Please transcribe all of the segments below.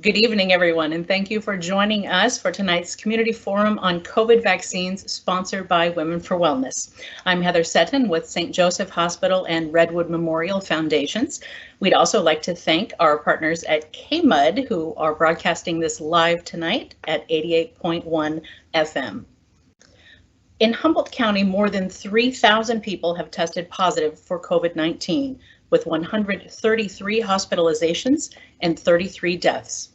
Good evening, everyone, and thank you for joining us for tonight's Community Forum on COVID vaccines, sponsored by Women for Wellness. I'm Heather Seton with St. Joseph Hospital and Redwood Memorial Foundations. We'd also like to thank our partners at KMUD, who are broadcasting this live tonight at 88.1 FM. In Humboldt County, more than 3,000 people have tested positive for COVID-19, with 133 hospitalizations and 33 deaths.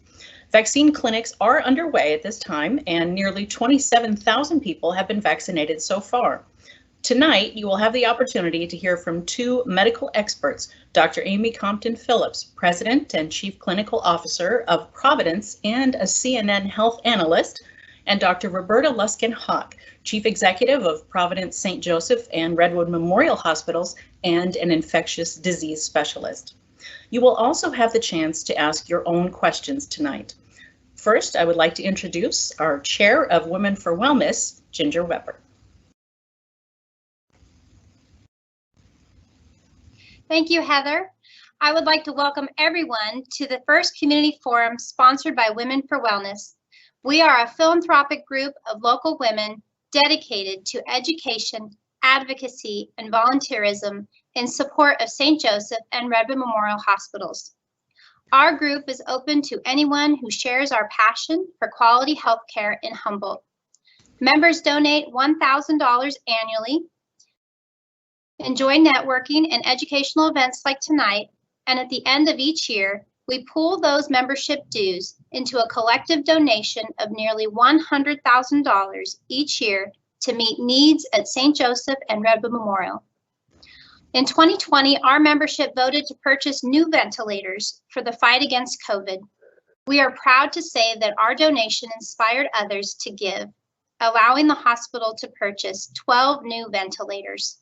Vaccine clinics are underway at this time, and nearly 27,000 people have been vaccinated so far. Tonight, you will have the opportunity to hear from two medical experts, Dr. Amy Compton-Phillips, President and Chief Clinical Officer of Providence and a CNN Health Analyst, and Dr. Roberta Luskin-Hawk, Chief Executive of Providence, St. Joseph and Redwood Memorial Hospitals and an infectious disease specialist. You will also have the chance to ask your own questions tonight. First, I would like to introduce our Chair of Women for Wellness, Ginger Weber. Thank you, Heather. I would like to welcome everyone to the first community forum sponsored by Women for Wellness. We are a philanthropic group of local women dedicated to education, advocacy, and volunteerism in support of St. Joseph and Redwood Memorial Hospitals. Our group is open to anyone who shares our passion for quality health care in Humboldt. Members donate $1,000 annually, enjoy networking and educational events like tonight, and at the end of each year, we pool those membership dues into a collective donation of nearly $100,000 each year to meet needs at St. Joseph and Redwood Memorial. In 2020, our membership voted to purchase new ventilators for the fight against COVID. We are proud to say that our donation inspired others to give, allowing the hospital to purchase 12 new ventilators.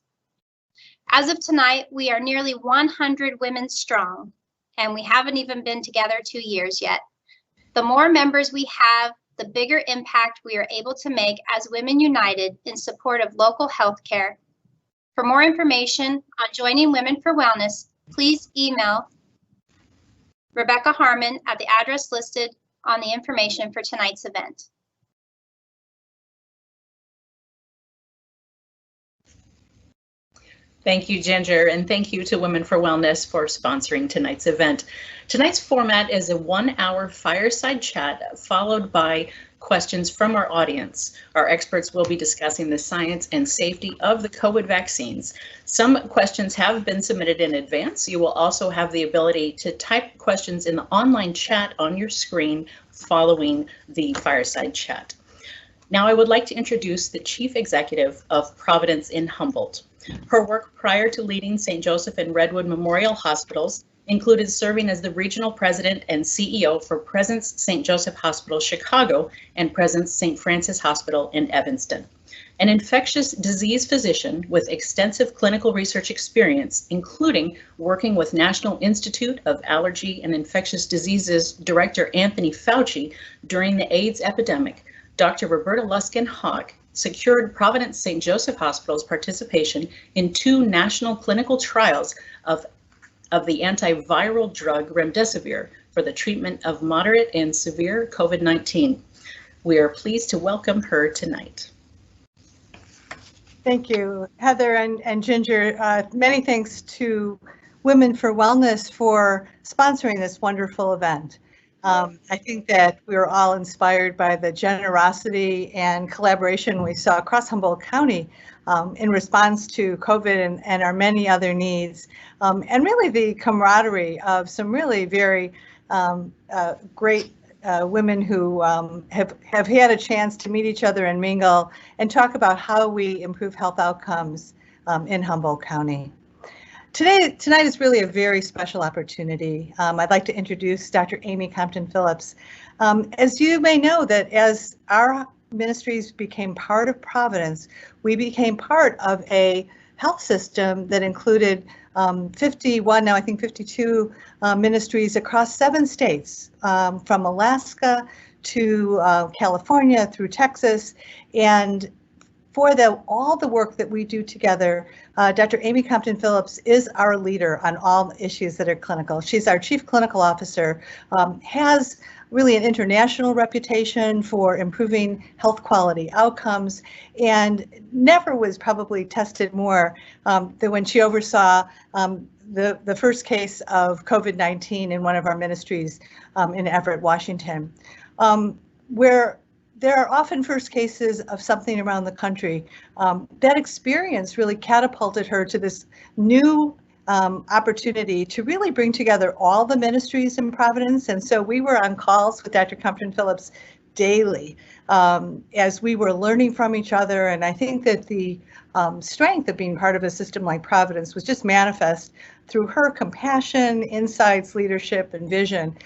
As of tonight, we are nearly 100 women strong, and we haven't even been together 2 years yet. The more members we have, the bigger impact we are able to make as women united in support of local health care. For more information on joining Women for Wellness, please email Rebecca Harmon at the address listed on the information for tonight's event. Thank you, Ginger, and thank you to Women for Wellness for sponsoring tonight's event. Tonight's format is a 1-hour fireside chat followed by questions from our audience. Our experts will be discussing the science and safety of the COVID vaccines. Some questions have been submitted in advance. You will also have the ability to type questions in the online chat on your screen following the fireside chat. Now I would like to introduce the Chief Executive of Providence in Humboldt. Her work prior to leading St. Joseph and Redwood Memorial Hospitals included serving as the Regional President and CEO for Presence St. Joseph Hospital, Chicago, and Presence St. Francis Hospital in Evanston. An infectious disease physician with extensive clinical research experience, including working with National Institute of Allergy and Infectious Diseases Director Anthony Fauci during the AIDS epidemic, Dr. Roberta Luskin-Hawk secured Providence St. Joseph Hospital's participation in 2 national clinical trials of the antiviral drug remdesivir for the treatment of moderate and severe COVID-19. We are pleased to welcome her tonight. Thank you, Heather and Ginger. Many thanks to Women for Wellness for sponsoring this wonderful event. I think that we were all inspired by the generosity and collaboration we saw across Humboldt County in response to COVID and our many other needs, and really the camaraderie of some really very great women who have had a chance to meet each other and mingle and talk about how we improve health outcomes in Humboldt County. Tonight is really a very special opportunity. I'd like to introduce Dr. Amy Compton-Phillips. As you may know, that as our ministries became part of Providence, we became part of a health system that included 51, now I think 52 ministries across 7 states, from Alaska to California through Texas. And for all the work that we do together, Dr. Amy Compton-Phillips is our leader on all issues that are clinical. She's our Chief Clinical Officer, has really an international reputation for improving health quality outcomes, and never was probably tested more than when she oversaw the first case of COVID-19 in one of our ministries in Everett, Washington, where there are often first cases of something around the country. That experience really catapulted her to this new opportunity to really bring together all the ministries in Providence. And so we were on calls with Dr. Compton-Phillips daily as we were learning from each other. And I think that the strength of being part of a system like Providence was just manifest through her compassion, insights, leadership, and vision.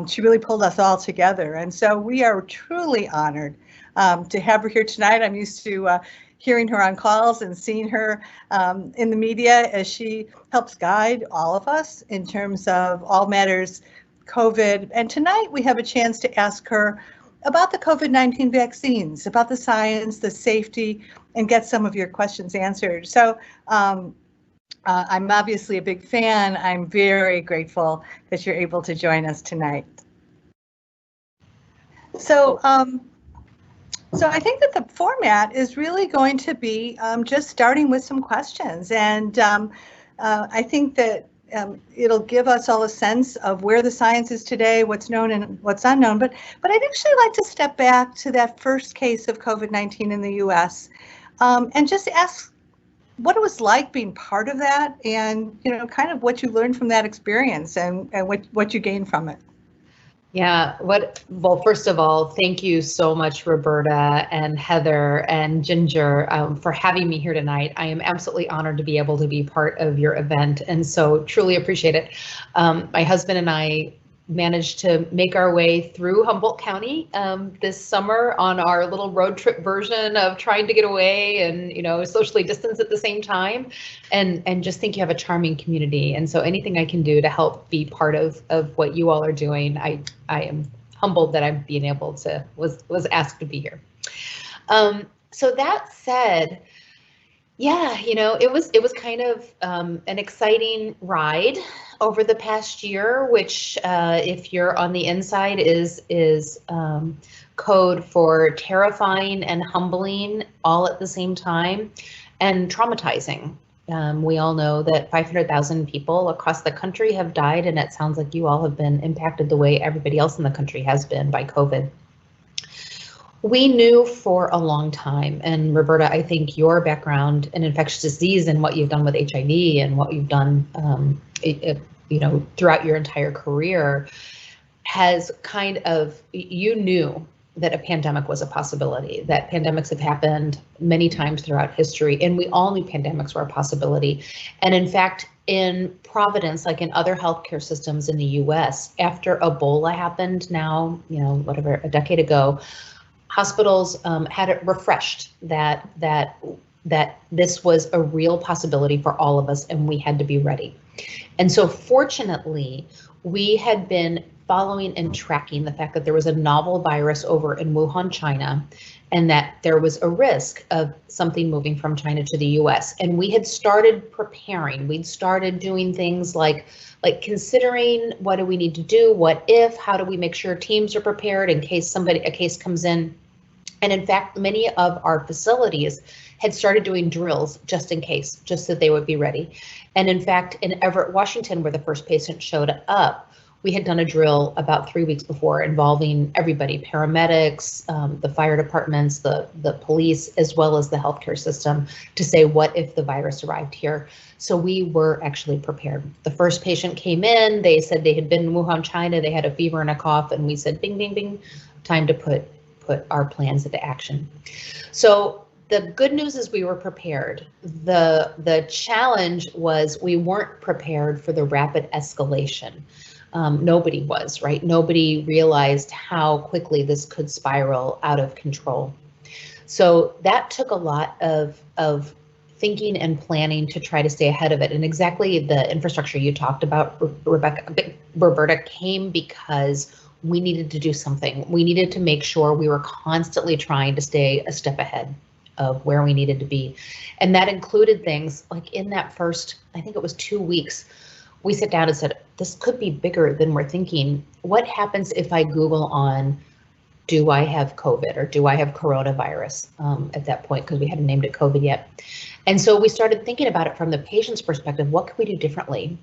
She really pulled us all together. And so we are truly honored to have her here tonight. I'm used to hearing her on calls and seeing her in the media as she helps guide all of us in terms of all matters COVID. And tonight we have a chance to ask her about the COVID-19 vaccines, about the science, the safety, and get some of your questions answered. So I'm obviously a big fan. I'm very grateful that you're able to join us tonight. So I think that the format is really going to be just starting with some questions. And I think that it'll give us all a sense of where the science is today, what's known and what's unknown. But I'd actually like to step back to that first case of COVID-19 in the US and just ask what it was like being part of that, and kind of what you learned from that experience and what you gained from it. Yeah, well, first of all, thank you so much, Roberta and Heather and Ginger, for having me here tonight. I am absolutely honored to be able to be part of your event, and so truly appreciate it. My husband and I managed to make our way through Humboldt County this summer on our little road trip version of trying to get away and socially distance at the same time, and just think you have a charming community. And so anything I can do to help be part of what you all are doing, I am humbled that I'm being able to was asked to be here. So that said, yeah, it was kind of an exciting ride over the past year, which if you're on the inside is code for terrifying and humbling all at the same time, and traumatizing. We all know that 500,000 people across the country have died, and it sounds like you all have been impacted the way everybody else in the country has been by COVID. We knew for a long time, and Roberta, I think your background in infectious disease and what you've done with HIV and what you've done, throughout your entire career has kind of, you knew that a pandemic was a possibility, that pandemics have happened many times throughout history, and we all knew pandemics were a possibility. And in fact, in Providence, like in other healthcare systems in the US, after Ebola happened now, a decade ago, hospitals had it refreshed that this was a real possibility for all of us, and we had to be ready. And so fortunately, we had been following and tracking the fact that there was a novel virus over in Wuhan, China, and that there was a risk of something moving from China to the US. And we had started preparing. We'd started doing things like considering, what do we need to do? What if? How do we make sure teams are prepared in case a case comes in? And in fact, many of our facilities had started doing drills just in case, just so they would be ready. And in fact, in Everett, Washington, where the first patient showed up, we had done a drill about 3 weeks before involving everybody, paramedics, the fire departments, the police, as well as the healthcare system, to say, what if the virus arrived here? So we were actually prepared. The first patient came in, they said they had been in Wuhan, China, they had a fever and a cough, and we said, bing, bing, bing, time to put our plans into action. So the good news is we were prepared. The challenge was we weren't prepared for the rapid escalation. Nobody was, right? Nobody realized how quickly this could spiral out of control. So that took a lot of thinking and planning to try to stay ahead of it. And exactly the infrastructure you talked about, Roberta, came because we needed to do something. We needed to make sure we were constantly trying to stay a step ahead of where we needed to be. And that included things like in that first, I think it was 2 weeks, we sat down and said, this could be bigger than we're thinking. What happens if I Google on, do I have COVID or do I have coronavirus at that point, because we hadn't named it COVID yet. And so we started thinking about it from the patient's perspective. What could we do differently?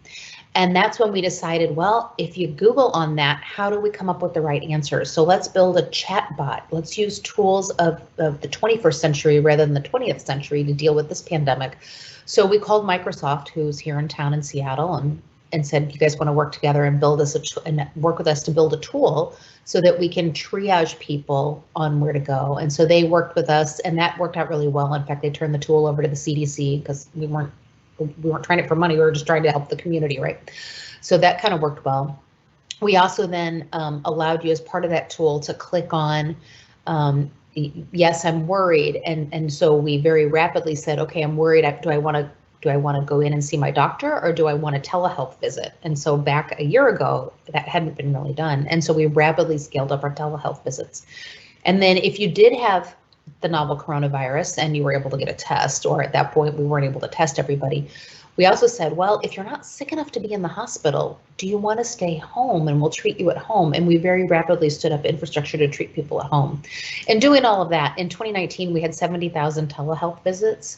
And that's when we decided, well, if you Google on that, how do we come up with the right answers? So let's build a chat bot. Let's use tools of the 21st century rather than the 20th century to deal with this pandemic. So we called Microsoft, who's here in town in Seattle, and said, you guys want to work together and build this and work with us to build a tool so that we can triage people on where to go. And so they worked with us, and that worked out really well. In fact, they turned the tool over to the CDC because we weren't trying it for money. We were just trying to help the community, right? So that kind of worked well. We also then allowed you, as part of that tool, to click on, yes, I'm worried. And so we very rapidly said, okay, I'm worried. Do I want to go in and see my doctor, or do I want a telehealth visit? And so back a year ago, that hadn't been really done. And so we rapidly scaled up our telehealth visits. And then if you did have the novel coronavirus and you were able to get a test, or at that point we weren't able to test everybody, we also said, well, if you're not sick enough to be in the hospital, do you want to stay home and we'll treat you at home? And we very rapidly stood up infrastructure to treat people at home. And doing all of that, in 2019, we had 70,000 telehealth visits.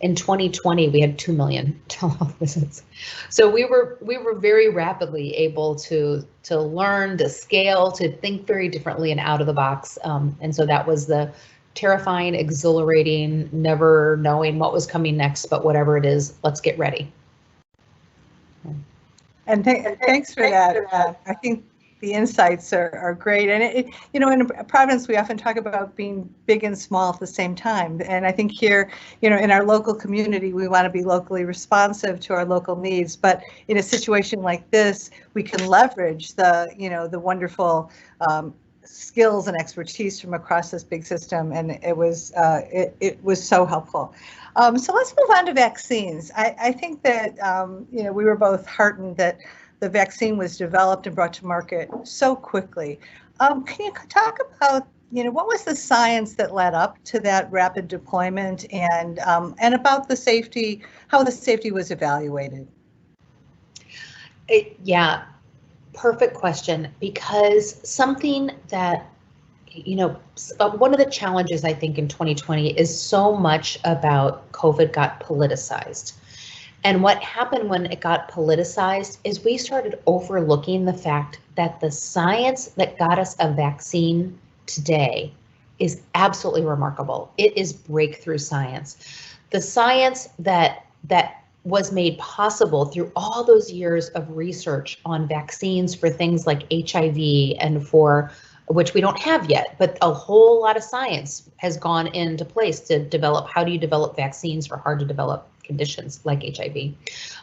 In 2020, we had 2 million telehealth visits. So we were very rapidly able to learn, to scale, to think very differently and out of the box. And so that was the terrifying, exhilarating, never knowing what was coming next, but whatever it is, let's get ready. And thanks for that. I think the insights are great. And in Providence, we often talk about being big and small at the same time. And I think here, in our local community, we want to be locally responsive to our local needs. But in a situation like this, we can leverage the wonderful skills and expertise from across this big system, and it was so helpful. So let's move on to vaccines. I think that we were both heartened that the vaccine was developed and brought to market so quickly. Can you talk about what was the science that led up to that rapid deployment, and about the safety, how the safety was evaluated? Yeah. Perfect question, because something that, one of the challenges I think in 2020 is so much about COVID got politicized. And what happened when it got politicized is we started overlooking the fact that the science that got us a vaccine today is absolutely remarkable. It is breakthrough science. The science that was made possible through all those years of research on vaccines for things like HIV, and for which we don't have yet, but a whole lot of science has gone into place to develop, how do you develop vaccines for hard to develop conditions like HIV,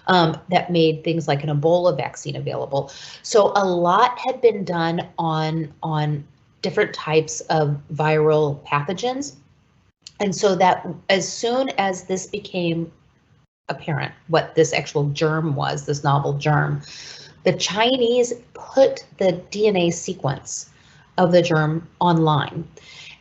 that made things like an Ebola vaccine available. So a lot had been done on different types of viral pathogens. And so that as soon as this became apparent, what this actual germ was, this novel germ, the Chinese put the DNA sequence of the germ online,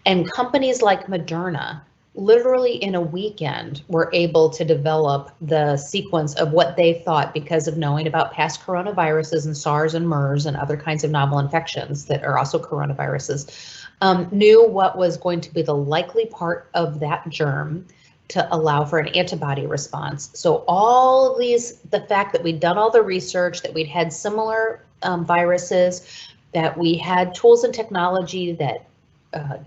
and companies like Moderna literally in a weekend were able to develop the sequence of what they thought, because of knowing about past coronaviruses and SARS and MERS and other kinds of novel infections that are also coronaviruses, knew what was going to be the likely part of that germ to allow for an antibody response. So all of these, the fact that we'd done all the research, that we'd had similar viruses, that we had tools and technology, that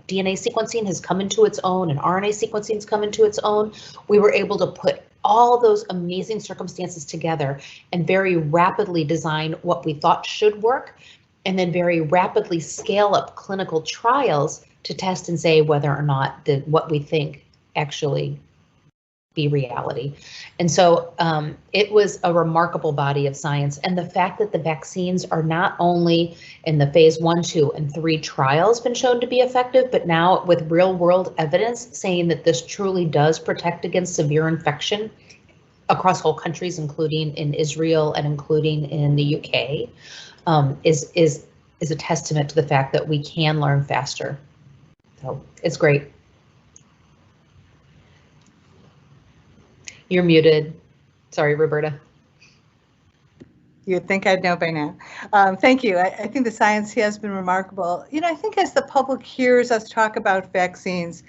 DNA sequencing has come into its own and RNA sequencing has come into its own, we were able to put all those amazing circumstances together and very rapidly design what we thought should work, and then very rapidly scale up clinical trials to test and say whether or not what we think actually be reality. And so it was a remarkable body of science. And the fact that the vaccines are not only in the phase 1, 2, and 3 trials been shown to be effective, but now with real world evidence saying that this truly does protect against severe infection across whole countries, including in Israel and including in the UK, is a testament to the fact that we can learn faster. So it's great. You're muted. Sorry, Roberta. You'd think I'd know by now. Thank you. I think the science has been remarkable. You know, I think as the public hears us talk about vaccines,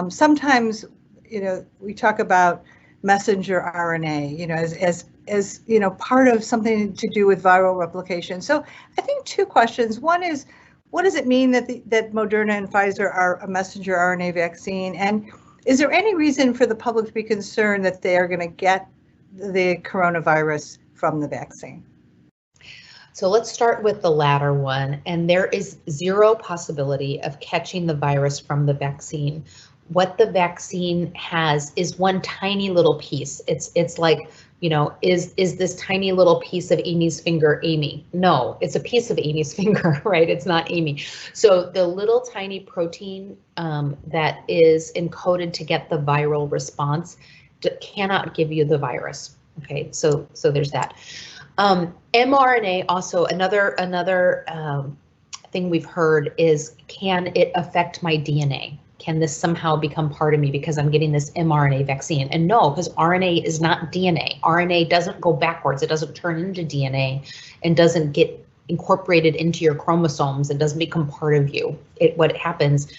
sometimes, you know, we talk about messenger RNA, you know, as you know, part of something to do with viral replication. So I think two questions. One is, what does it mean that that Moderna and Pfizer are a messenger RNA vaccine? And is there any reason for the public to be concerned that they are going to get the coronavirus from the vaccine? So let's start with the latter one. And there is zero possibility of catching the virus from the vaccine. What the vaccine has is one tiny little piece. It's like, you know, is this tiny little piece of Amy's finger Amy? No, it's a piece of Amy's finger, right? It's not Amy. So the little tiny protein that is encoded to get the viral response cannot give you the virus. Okay, so there's that. mRNA also, another thing we've heard is, can it affect my DNA? Can this somehow become part of me because I'm getting this mRNA vaccine? And no, because RNA is not DNA. RNA doesn't go backwards. It doesn't turn into DNA and doesn't get incorporated into your chromosomes and doesn't become part of you. What happens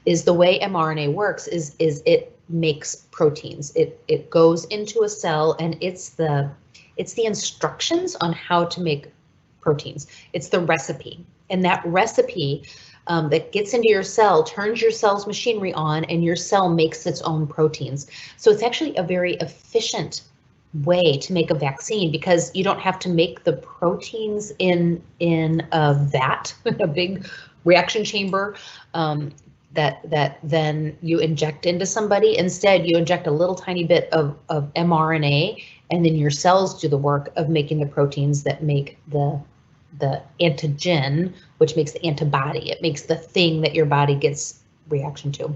is, the way mRNA works is it makes proteins. It goes into a cell, and it's the instructions on how to make proteins. It's the recipe, and that recipe that gets into your cell turns your cell's machinery on, and your cell makes its own proteins. So it's actually a very efficient way to make a vaccine, because you don't have to make the proteins in a vat, in a big reaction chamber that then you inject into somebody. Instead, you inject a little tiny bit of mRNA, and then your cells do the work of making the proteins that make the antigen, which makes the antibody. It makes the thing that your body gets reaction to.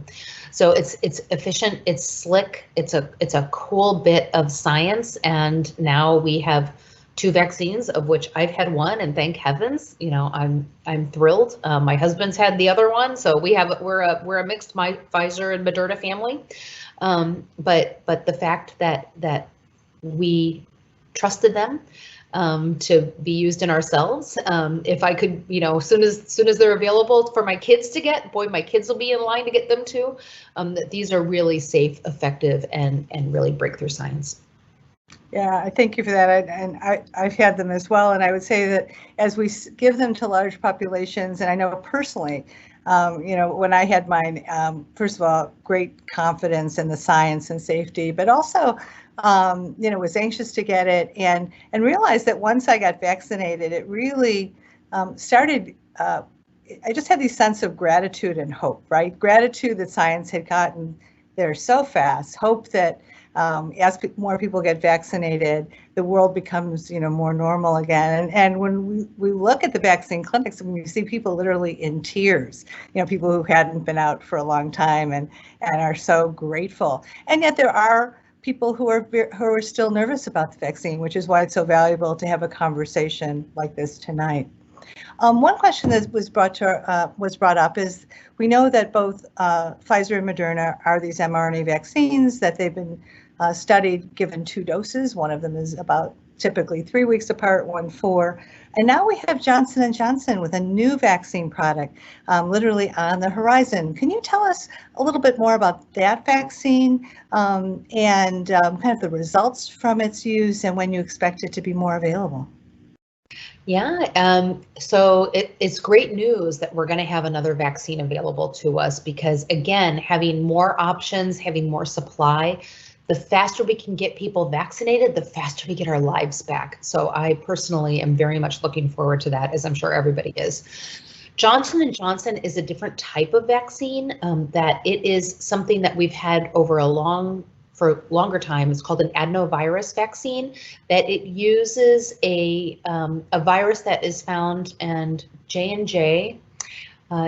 So it's efficient, it's slick, it's a cool bit of science. And now we have 2 vaccines, of which I've had one, and thank heavens, you know, I'm thrilled. My husband's had the other one, so we're a mixed Pfizer and Moderna family. But the fact that we trusted them to be used in ourselves. If I could, you know, as soon as they're available for my kids to get, boy, my kids will be in line to get them too. That these are really safe, effective, and really breakthrough science. Yeah, I thank you for that. And I've had them as well. And I would say that as we give them to large populations, and I know personally, you know, when I had mine, first of all, great confidence in the science and safety, but also, you know, was anxious to get it, and realized that once I got vaccinated, it really started, I just had this sense of gratitude and hope, right? Gratitude that science had gotten there so fast, hope that as more people get vaccinated, the world becomes, you know, more normal again. And when we look at the vaccine clinics, when you see people literally in tears, you know, people who hadn't been out for a long time and are so grateful. And yet there are people who are still nervous about the vaccine, which is why it's so valuable to have a conversation like this tonight. One question that was brought up is, we know that both Pfizer and Moderna are these mRNA vaccines, that they've been studied, given 2 doses. One of them is about typically 3 weeks apart, 1 4. And now we have Johnson & Johnson with a new vaccine product literally on the horizon. Can you tell us a little bit more about that vaccine and kind of the results from its use, and when you expect it to be more available? Yeah, so it's great news that we're going to have another vaccine available to us, because again, having more options, having more supply, the faster we can get people vaccinated, the faster we get our lives back. So I personally am very much looking forward to that, as I'm sure everybody is. Johnson & Johnson is a different type of vaccine, that it is something that we've had for longer time. It's called an adenovirus vaccine, that it uses a virus that is found, and J&J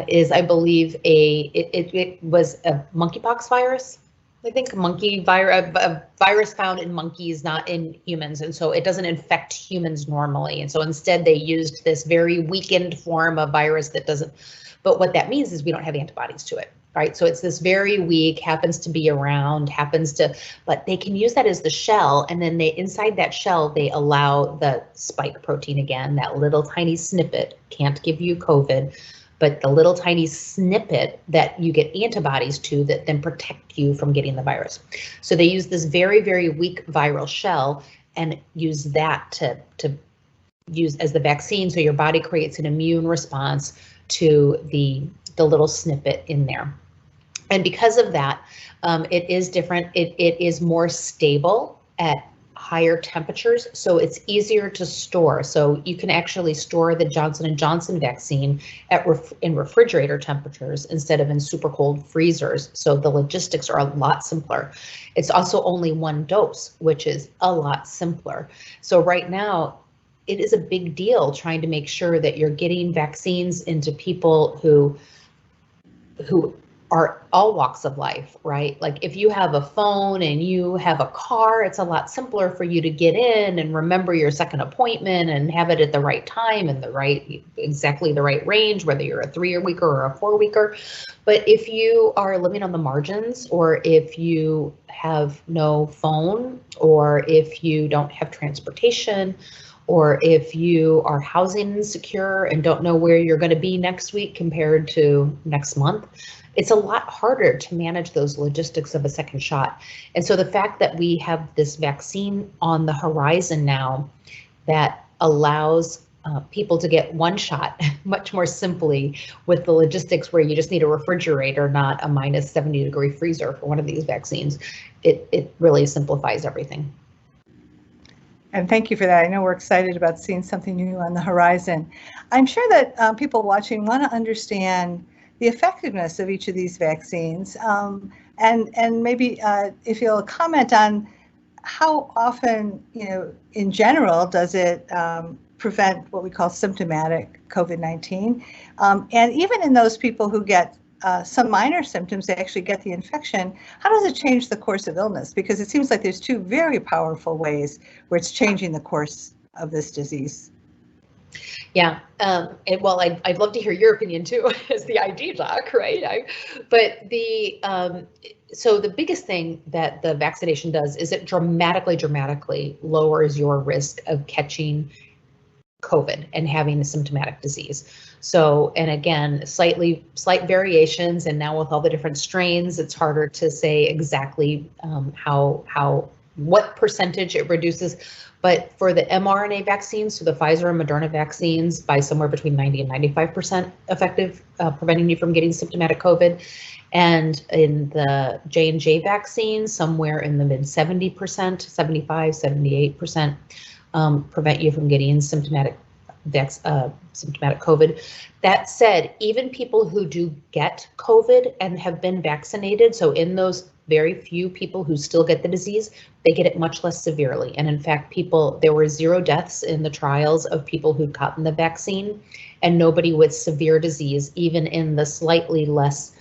is, I believe, it was a monkeypox virus. I think a virus found in monkeys, not in humans, and so it doesn't infect humans normally. And so instead they used this very weakened form of virus that doesn't, but what that means is we don't have antibodies to it. right? So it's this very weak, happens to be around, but they can use that as the shell, and then inside that shell, they allow the spike protein again, that little tiny snippet, can't give you COVID, but the little tiny snippet that you get antibodies to that then protect you from getting the virus. So they use this very, very weak viral shell and use that to use as the vaccine. So your body creates an immune response to the little snippet in there. And because of that, it is different. It is more stable at higher temperatures, so it's easier to store. So you can actually store the Johnson & Johnson vaccine in refrigerator temperatures instead of in super cold freezers. So the logistics are a lot simpler. It's also only one dose, which is a lot simpler. So right now, it is a big deal trying to make sure that you're getting vaccines into people who are all walks of life, right? Like if you have a phone and you have a car, it's a lot simpler for you to get in and remember your second appointment and have it at the right time and exactly the right range, whether you're a 3-weeker or a 4-weeker. But if you are living on the margins, or if you have no phone, or if you don't have transportation, or if you are housing insecure and don't know where you're going to be next week compared to next month, it's a lot harder to manage those logistics of a second shot. And so the fact that we have this vaccine on the horizon now that allows people to get one shot much more simply with the logistics where you just need a refrigerator, not a minus 70-degree freezer for one of these vaccines, it really simplifies everything. And thank you for that. I know we're excited about seeing something new on the horizon. I'm sure that people watching want to understand the effectiveness of each of these vaccines, and maybe if you'll comment on how often, in general, does it prevent what we call symptomatic COVID-19, and even in those people who get some minor symptoms, they actually get the infection. How does it change the course of illness? Because it seems like there's two very powerful ways where it's changing the course of this disease. Yeah, well, I'd love to hear your opinion too, as the ID doc, right? So the biggest thing that the vaccination does is it dramatically lowers your risk of catching COVID and having a symptomatic disease. So, and again, slight variations, and now with all the different strains, it's harder to say exactly what percentage it reduces. But for the mRNA vaccines, so the Pfizer and Moderna vaccines, by somewhere between 90 and 95% effective, preventing you from getting symptomatic COVID. And in the J&J vaccines, somewhere in the mid 70%, 75, 78%, prevent you from getting symptomatic COVID. That said, even people who do get COVID and have been vaccinated, so in those very few people who still get the disease, they get it much less severely. And in fact, there were 0 deaths in the trials of people who'd gotten the vaccine, and nobody with severe disease, even in the slightly less,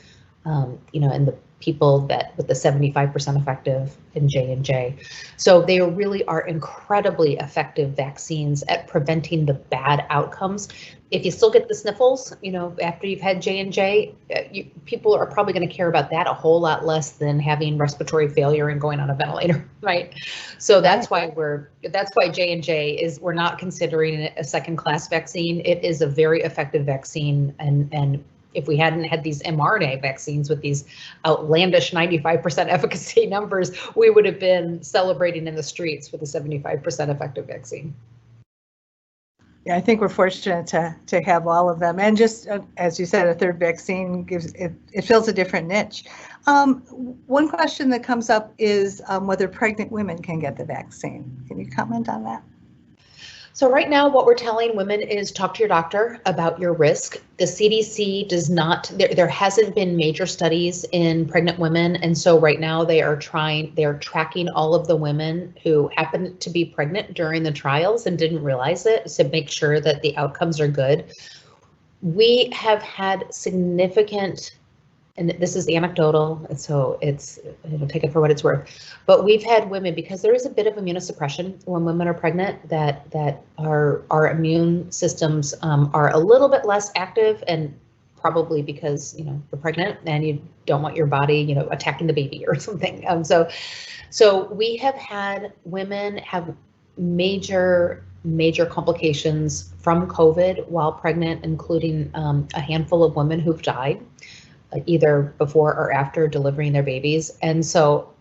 in the people that with the 75% effective in J&J. So they really are incredibly effective vaccines at preventing the bad outcomes. If you still get the sniffles, after you've had J&J, people are probably going to care about that a whole lot less than having respiratory failure and going on a ventilator, right? So that's why J&J we're not considering it a second-class vaccine. It is a very effective vaccine, and if we hadn't had these mRNA vaccines with these outlandish 95% efficacy numbers, we would have been celebrating in the streets with a 75% effective vaccine. Yeah, I think we're fortunate to have all of them. And just as you said, a third vaccine it fills a different niche. One question that comes up is whether pregnant women can get the vaccine. Can you comment on that? So right now, what we're telling women is talk to your doctor about your risk. The CDC does not, there hasn't been major studies in pregnant women. And so right now they're tracking all of the women who happened to be pregnant during the trials and didn't realize it to make sure that the outcomes are good. We have had significant, and this is anecdotal, and so take it for what it's worth. But we've had women, because there is a bit of immunosuppression when women are pregnant, that our immune systems are a little bit less active, and probably because, you know, you're pregnant and you don't want your body, you know, attacking the baby or something. So we have had women have major complications from COVID while pregnant, including a handful of women who've died either before or after delivering their babies. And so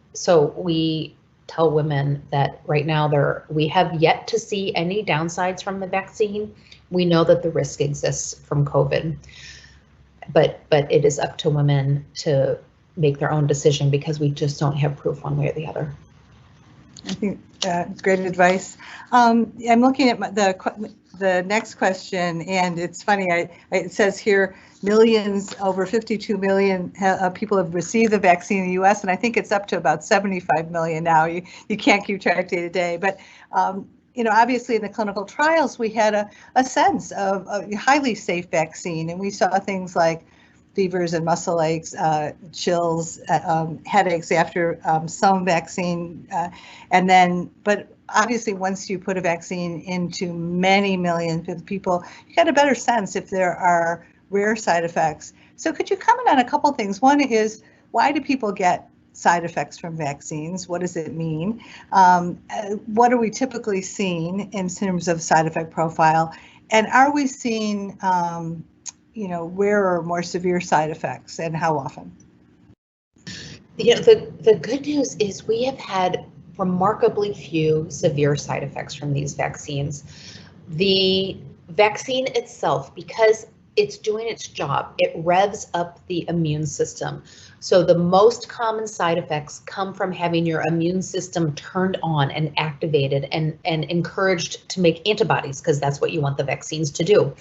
we tell women that right now we have yet to see any downsides from the vaccine. We know that the risk exists from COVID, but it is up to women to make their own decision because we just don't have proof one way or the other. I think it's great advice. I'm looking at the next question, and it's funny. It says here millions, over 52 million people have received the vaccine in the U.S., and I think it's up to about 75 million now. You can't keep track day to day, but you know, obviously in the clinical trials we had a sense of a highly safe vaccine, and we saw things like fevers and muscle aches, chills, headaches after some vaccine, but obviously once you put a vaccine into many millions of people, you get a better sense if there are rare side effects. So could you comment on a couple things? One is, why do people get side effects from vaccines? What does it mean? What are we typically seeing in terms of side effect profile? And are we seeing you know, rare or more severe side effects, and how often? You know, the good news is we have had remarkably few severe side effects from these vaccines. The vaccine itself, because it's doing its job, it revs up the immune system. So the most common side effects come from having your immune system turned on and activated and encouraged to make antibodies, because that's what you want the vaccines to do.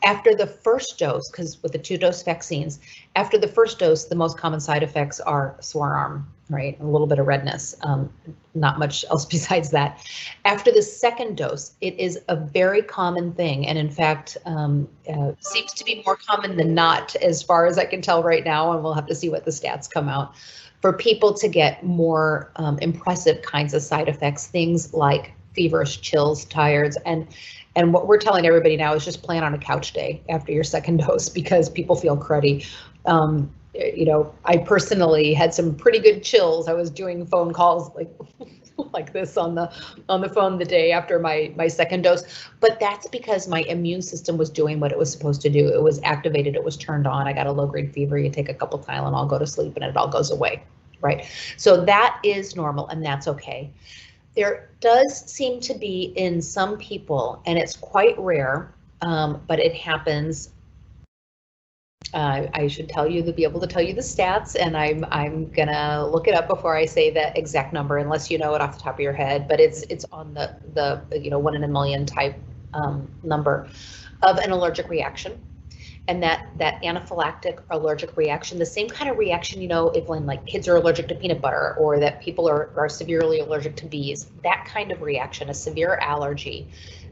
After the first dose, because with the 2-dose vaccines, after the first dose, the most common side effects are sore arm, right? A little bit of redness, not much else besides that. After the second dose, it is a very common thing. And in fact, seems to be more common than not, as far as I can tell right now, and we'll have to see what the stats come out, for people to get more impressive kinds of side effects, things like fevers, chills, tiredness, and what we're telling everybody now is just plan on a couch day after your second dose, because people feel cruddy. You know, I personally had some pretty good chills. I was doing phone calls like this on the phone the day after my second dose, but that's because my immune system was doing what it was supposed to do. It was activated, it was turned on. I got a low-grade fever, you take a couple Tylenol, go to sleep, and it all goes away, right? So that is normal, and that's okay. There does seem to be in some people, and it's quite rare, but it happens. I should tell you to be able to tell you the stats, and I'm gonna look it up before I say the exact number, unless you know it off the top of your head. But it's on the you know, 1 in a million type number of an allergic reaction. And that anaphylactic allergic reaction, the same kind of reaction, you know, if when like kids are allergic to peanut butter, or that people are severely allergic to bees, that kind of reaction, a severe allergy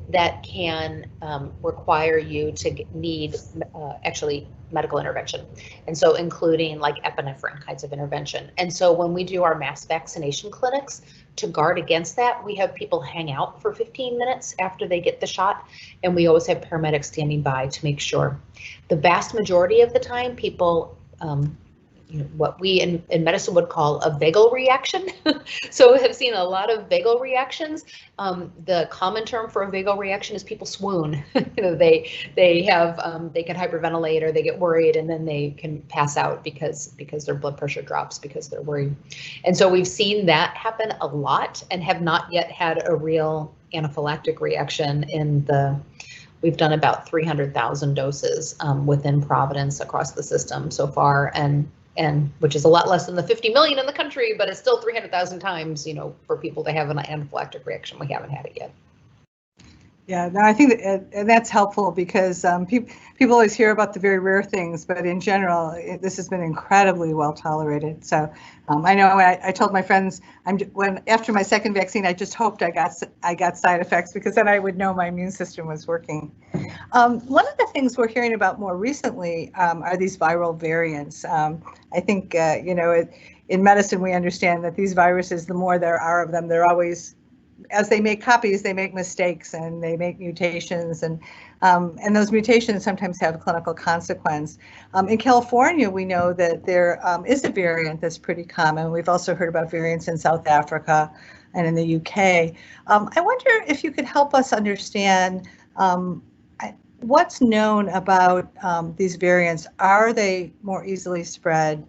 that can require you to need actually medical intervention. And so including like epinephrine kinds of intervention. And so when we do our mass vaccination clinics, to guard against that, we have people hang out for 15 minutes after they get the shot, and we always have paramedics standing by to make sure. The vast majority of the time, people, you know, what we in medicine would call a vagal reaction. So we have seen a lot of vagal reactions. The common term for a vagal reaction is people swoon. You know, they can hyperventilate, or they get worried, and then they can pass out because their blood pressure drops because they're worried. And so we've seen that happen a lot, and have not yet had a real anaphylactic reaction we've done about 300,000 doses within Providence across the system so far, and which is a lot less than the 50 million in the country, but it's still 300,000 times, you know, for people to have an anaphylactic reaction. We haven't had it yet. Yeah, no, I think that's helpful, because people always hear about the very rare things, but in general, this has been incredibly well tolerated. So I know I told my friends, after my second vaccine, I just hoped I got side effects, because then I would know my immune system was working. One of the things we're hearing about more recently are these viral variants. I think you know, in medicine we understand that these viruses, the more there are of them, they're always as they make copies, they make mistakes and they make mutations, and those mutations sometimes have clinical consequence. In California, we know that there is a variant that's pretty common. We've also heard about variants in South Africa and in the UK. I wonder if you could help us understand what's known about these variants. Are they more easily spread?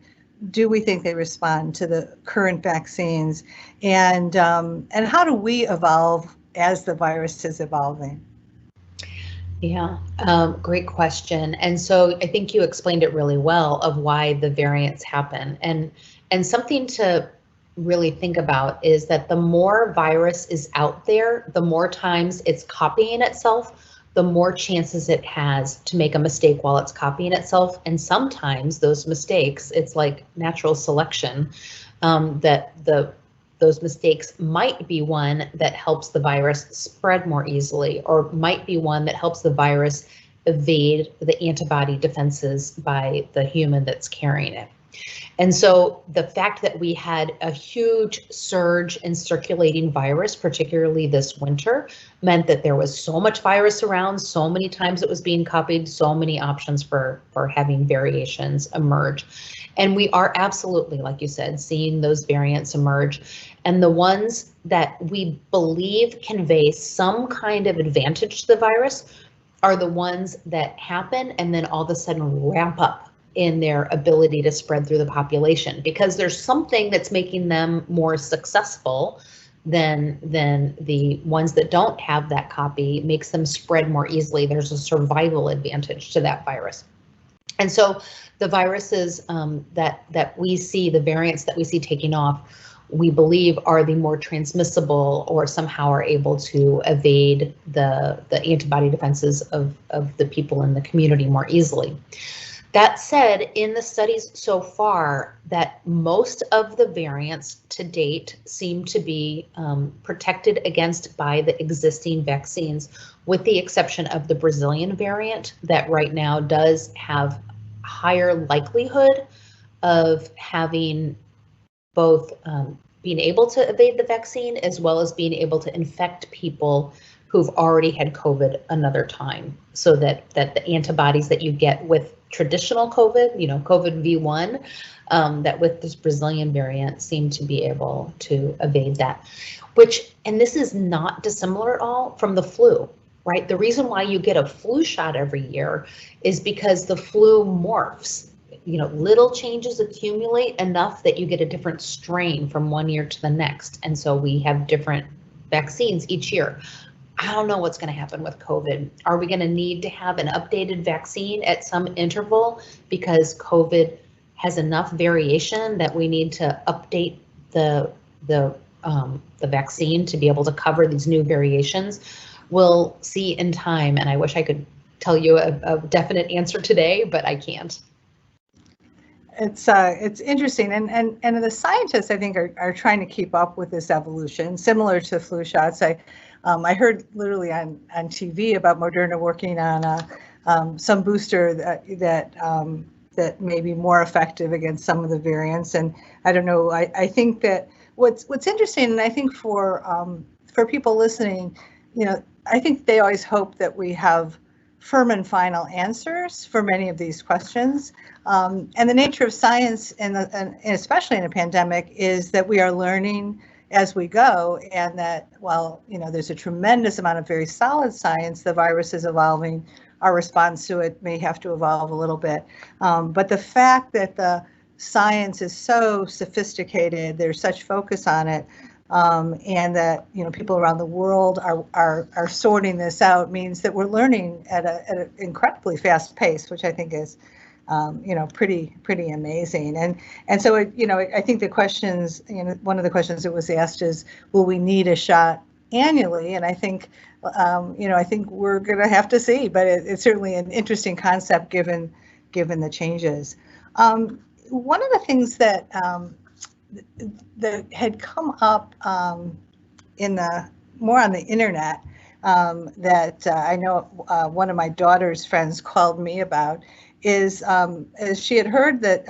Do we think they respond to the current vaccines? And how do we evolve as the virus is evolving? Yeah, great question. And so I think you explained it really well of why the variants happen. And something to really think about is that the more virus is out there, the more times it's copying itself, the more chances it has to make a mistake while it's copying itself. And sometimes those mistakes, it's like natural selection, that those mistakes might be one that helps the virus spread more easily, or might be one that helps the virus evade the antibody defenses by the human that's carrying it. And so the fact that we had a huge surge in circulating virus, particularly this winter, meant that there was so much virus around, so many times it was being copied, so many options for having variations emerge. And we are absolutely, like you said, seeing those variants emerge. And the ones that we believe convey some kind of advantage to the virus are the ones that happen and then all of a sudden ramp up in their ability to spread through the population, because there's something that's making them more successful than the ones that don't have that copy, makes them spread more easily. There's a survival advantage to that virus. And so the viruses that we see, the variants that we see taking off, we believe are the more transmissible or somehow are able to evade the antibody defenses of the people in the community more easily. That said, in the studies so far, that most of the variants to date seem to be protected against by the existing vaccines, with the exception of the Brazilian variant that right now does have higher likelihood of having both being able to evade the vaccine as well as being able to infect people who've already had COVID another time, so that the antibodies that you get with traditional COVID, COVID V1, that with this Brazilian variant seem to be able to evade that, and this is not dissimilar at all from the flu, right? The reason why you get a flu shot every year is because the flu morphs. Little changes accumulate enough that you get a different strain from one year to the next. And so we have different vaccines each year. I don't know what's going to happen with COVID. Are we going to need to have an updated vaccine at some interval because COVID has enough variation that we need to update the vaccine to be able to cover these new variations? We'll see in time, and I wish I could tell you a definite answer today, but I can't. It's interesting, and the scientists, I think, are trying to keep up with this evolution, similar to flu shots. I heard literally on TV about Moderna working on some booster that may be more effective against some of the variants. And I don't know. I think that what's interesting, and I think for people listening, I think they always hope that we have firm and final answers for many of these questions. And the nature of science, and especially in a pandemic, is that we are learning as we go, and that while there's a tremendous amount of very solid science, the virus is evolving. Our response to it may have to evolve a little bit. But the fact that the science is so sophisticated, there's such focus on it, and that people around the world are sorting this out, means that we're learning at an incredibly fast pace, which I think is pretty amazing. And so I think the questions, one of the questions that was asked is, will we need a shot annually? And I think I think we're going to have to see, but it's certainly an interesting concept given the changes. One of the things that had come up in the more on the internet that I know one of my daughter's friends called me about is she had heard that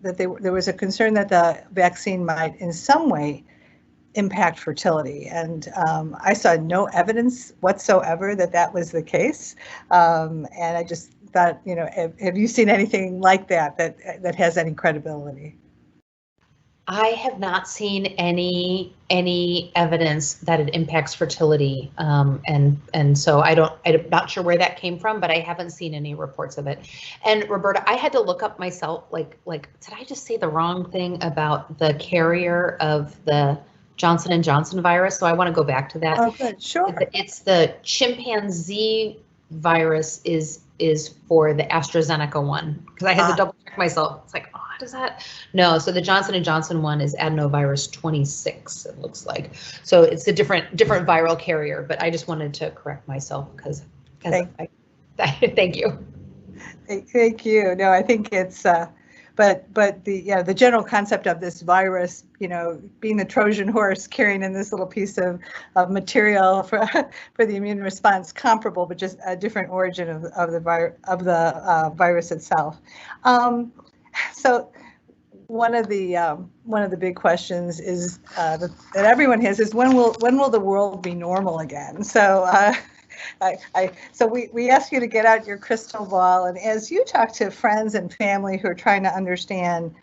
there was a concern that the vaccine might in some way impact fertility. And I saw no evidence whatsoever that that was the case. And I just thought, you know, have you seen anything like that that has any credibility? I have not seen any evidence that it impacts fertility, and so I'm not sure where that came from, but I haven't seen any reports of it. And Roberta, I had to look up myself, like did I just say the wrong thing about the carrier of the Johnson & Johnson virus? So I want to go back to that. Oh, good, sure. It's the chimpanzee virus is for the AstraZeneca one, because I had to double check myself. It's like, oh, how does that? No, so the Johnson & Johnson one is adenovirus 26, it looks like. So it's a different viral carrier, but I just wanted to correct myself because thank you. Thank you. No, I think it's but the general concept of this virus, you know, being the Trojan horse carrying in this little piece of material for the immune response, comparable, but just a different origin of the virus itself. So one of the big questions is that everyone has is when will the world be normal again? So. So we ask you to get out your crystal ball, and as you talk to friends and family who are trying to understand,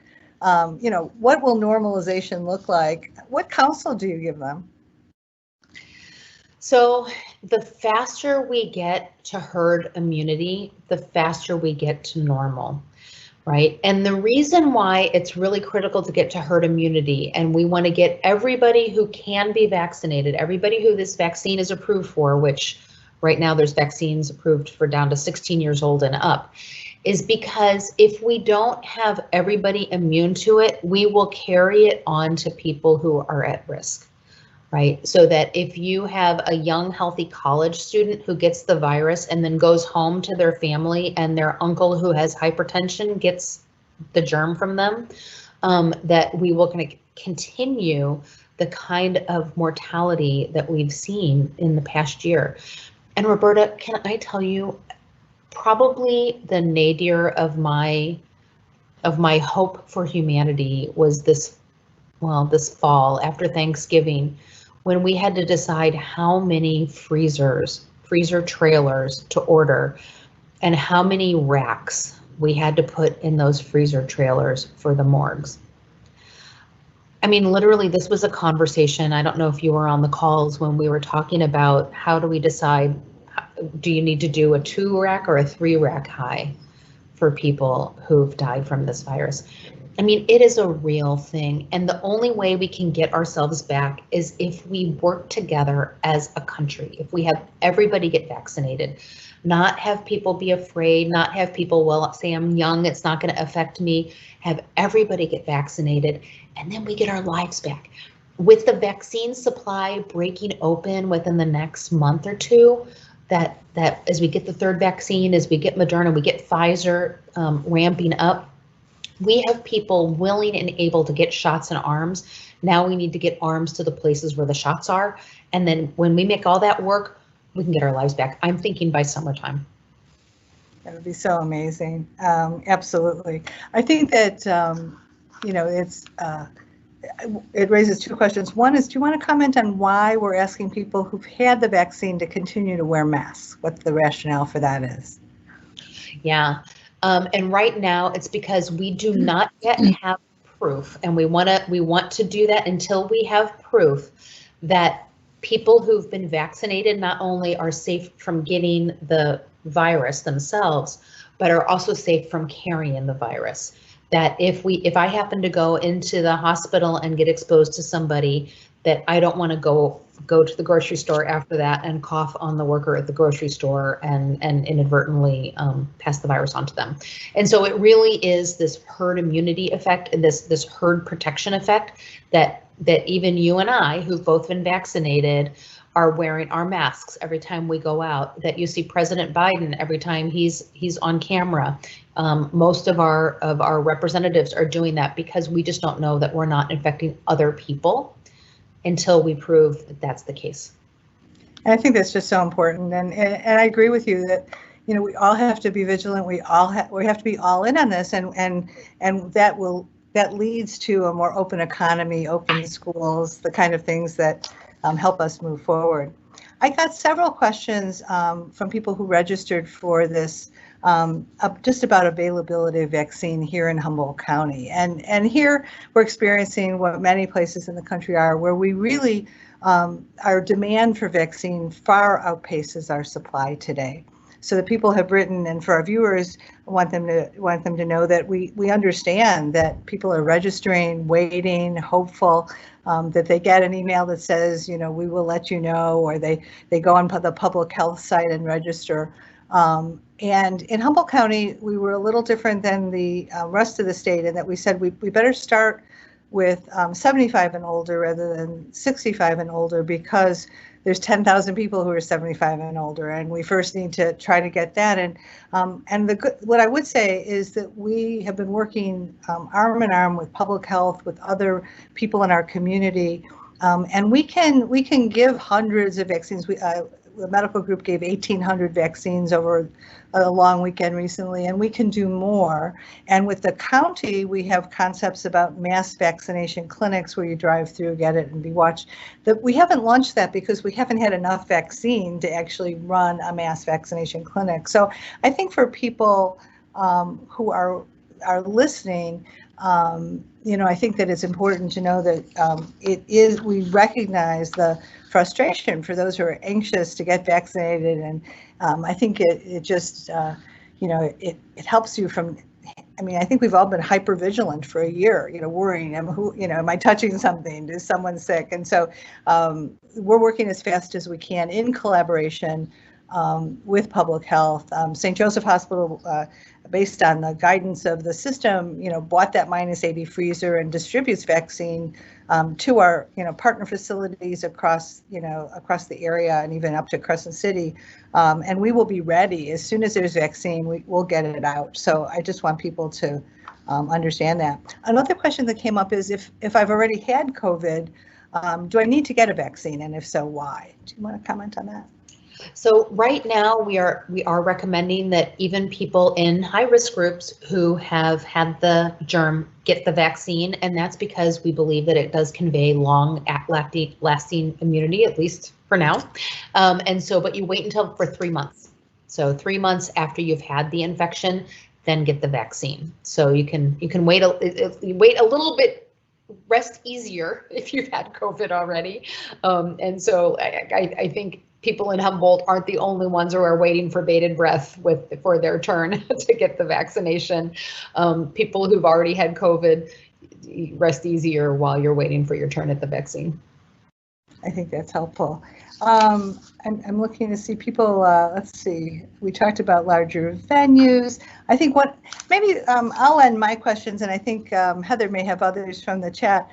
you know, what will normalization look like, what counsel do you give them? So the faster we get to herd immunity, the faster we get to normal, right? And the reason why it's really critical to get to herd immunity, and we want to get everybody who can be vaccinated, everybody who this vaccine is approved for, which right now there's vaccines approved for down to 16 years old and up, is because if we don't have everybody immune to it, we will carry it on to people who are at risk, right? So that if you have a young, healthy college student who gets the virus and then goes home to their family and their uncle who has hypertension gets the germ from them, that we will kind of continue the kind of mortality that we've seen in the past year. And Roberta, can I tell you, probably the nadir of my hope for humanity was this fall after Thanksgiving, when we had to decide how many freezer trailers to order and how many racks we had to put in those freezer trailers for the morgues. I mean, literally, this was a conversation. I don't know if you were on the calls when we were talking about how do we decide, do you need to do a 2-rack or a 3-rack high for people who've died from this virus? I mean, it is a real thing. And the only way we can get ourselves back is if we work together as a country, if we have everybody get vaccinated, not have people be afraid, not have people, well, say I'm young, it's not going to affect me, have everybody get vaccinated, and then we get our lives back. With the vaccine supply breaking open within the next month or two, that as we get the 3rd vaccine, as we get Moderna, we get Pfizer ramping up, we have people willing and able to get shots in arms. Now we need to get arms to the places where the shots are. And then when we make all that work, we can get our lives back. I'm thinking by summertime. That would be so amazing. Absolutely. I think that, you know, it raises 2 questions. One is, do you want to comment on why we're asking people who've had the vaccine to continue to wear masks? What the rationale for that is? Yeah. And right now it's because we do not yet have proof, and we want to do that until we have proof that people who've been vaccinated not only are safe from getting the virus themselves, but are also safe from carrying the virus. That if I happen to go into the hospital and get exposed to somebody, that I don't want to go to the grocery store after that and cough on the worker at the grocery store and inadvertently pass the virus on to them. And so it really is this herd immunity effect and this herd protection effect that even you and I, who've both been vaccinated, are wearing our masks every time we go out, that you see President Biden every time he's on camera. Most of our representatives are doing that because we just don't know that we're not infecting other people until we prove that that's the case. And I think that's just so important. And I agree with you that, we all have to be vigilant. We have to be all in on this, and that will that leads to a more open economy, open schools, the kind of things that help us move forward. I got several questions from people who registered for this just about availability of vaccine here in Humboldt County. And here we're experiencing what many places in the country are, where we really, our demand for vaccine far outpaces our supply today. So the people have written, and for our viewers, I want them to know that we understand that people are registering, waiting, hopeful, that they get an email that says, you know, we will let you know, or they go on the public health site and register. And in Humboldt County, we were a little different than the rest of the state in that we said we better start with 75 and older rather than 65 and older, because there's 10,000 people who are 75 and older, and we first need to try to get that. And what I would say is that we have been working arm in arm with public health, with other people in our community, and we can give hundreds of vaccines. The medical group gave 1,800 vaccines over a long weekend recently, and we can do more. And with the county, we have concepts about mass vaccination clinics where you drive through, get it, and be watched. We haven't launched that because we haven't had enough vaccine to actually run a mass vaccination clinic. So I think for people who are listening, you know, I think that it's important to know that we recognize the frustration for those who are anxious to get vaccinated, and I think it just, you know, it helps you from. I mean, I think we've all been hyper vigilant for a year, you know, worrying, am I touching something? Is someone sick? And so we're working as fast as we can in collaboration with public health. St. Joseph Hospital, based on the guidance of the system, you know, bought that -80 freezer and distributes vaccine to our, you know, partner facilities across the area and even up to Crescent City. And we will be ready as soon as there's vaccine. We'll get it out. So I just want people to understand that. Another question that came up is if I've already had COVID, do I need to get a vaccine, and if so, why? Do you want to comment on that? So right now we are recommending that even people in high risk groups who have had the germ get the vaccine, and that's because we believe that it does convey long lasting immunity, at least for now. And so, but you wait until for 3 months. So 3 months after you've had the infection, then get the vaccine. So you can wait a little bit. Rest easier if you've had COVID already. And so I think people in Humboldt aren't the only ones who are waiting for bated breath for their turn to get the vaccination. People who've already had COVID, rest easier while you're waiting for your turn at the vaccine. I think that's helpful. I'm looking to see people, let's see, we talked about larger venues. I think maybe I'll end my questions, and I think Heather may have others from the chat.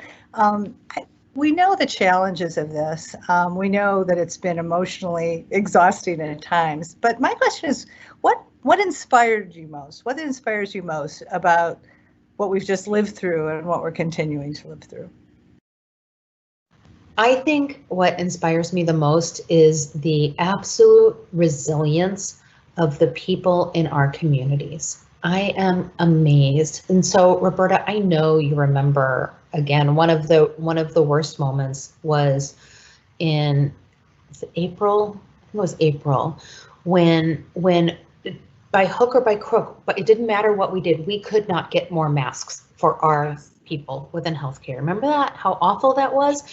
We know the challenges of this. We know that it's been emotionally exhausting at times, but my question is, what inspired you most? What inspires you most about what we've just lived through and what we're continuing to live through? I think what inspires me the most is the absolute resilience of the people in our communities. I am amazed. And so, Roberta, I know you remember, again, one of the worst moments was in April. It was April, when by hook or by crook, but it didn't matter what we did, we could not get more masks for our people within healthcare. Remember that? How awful that was?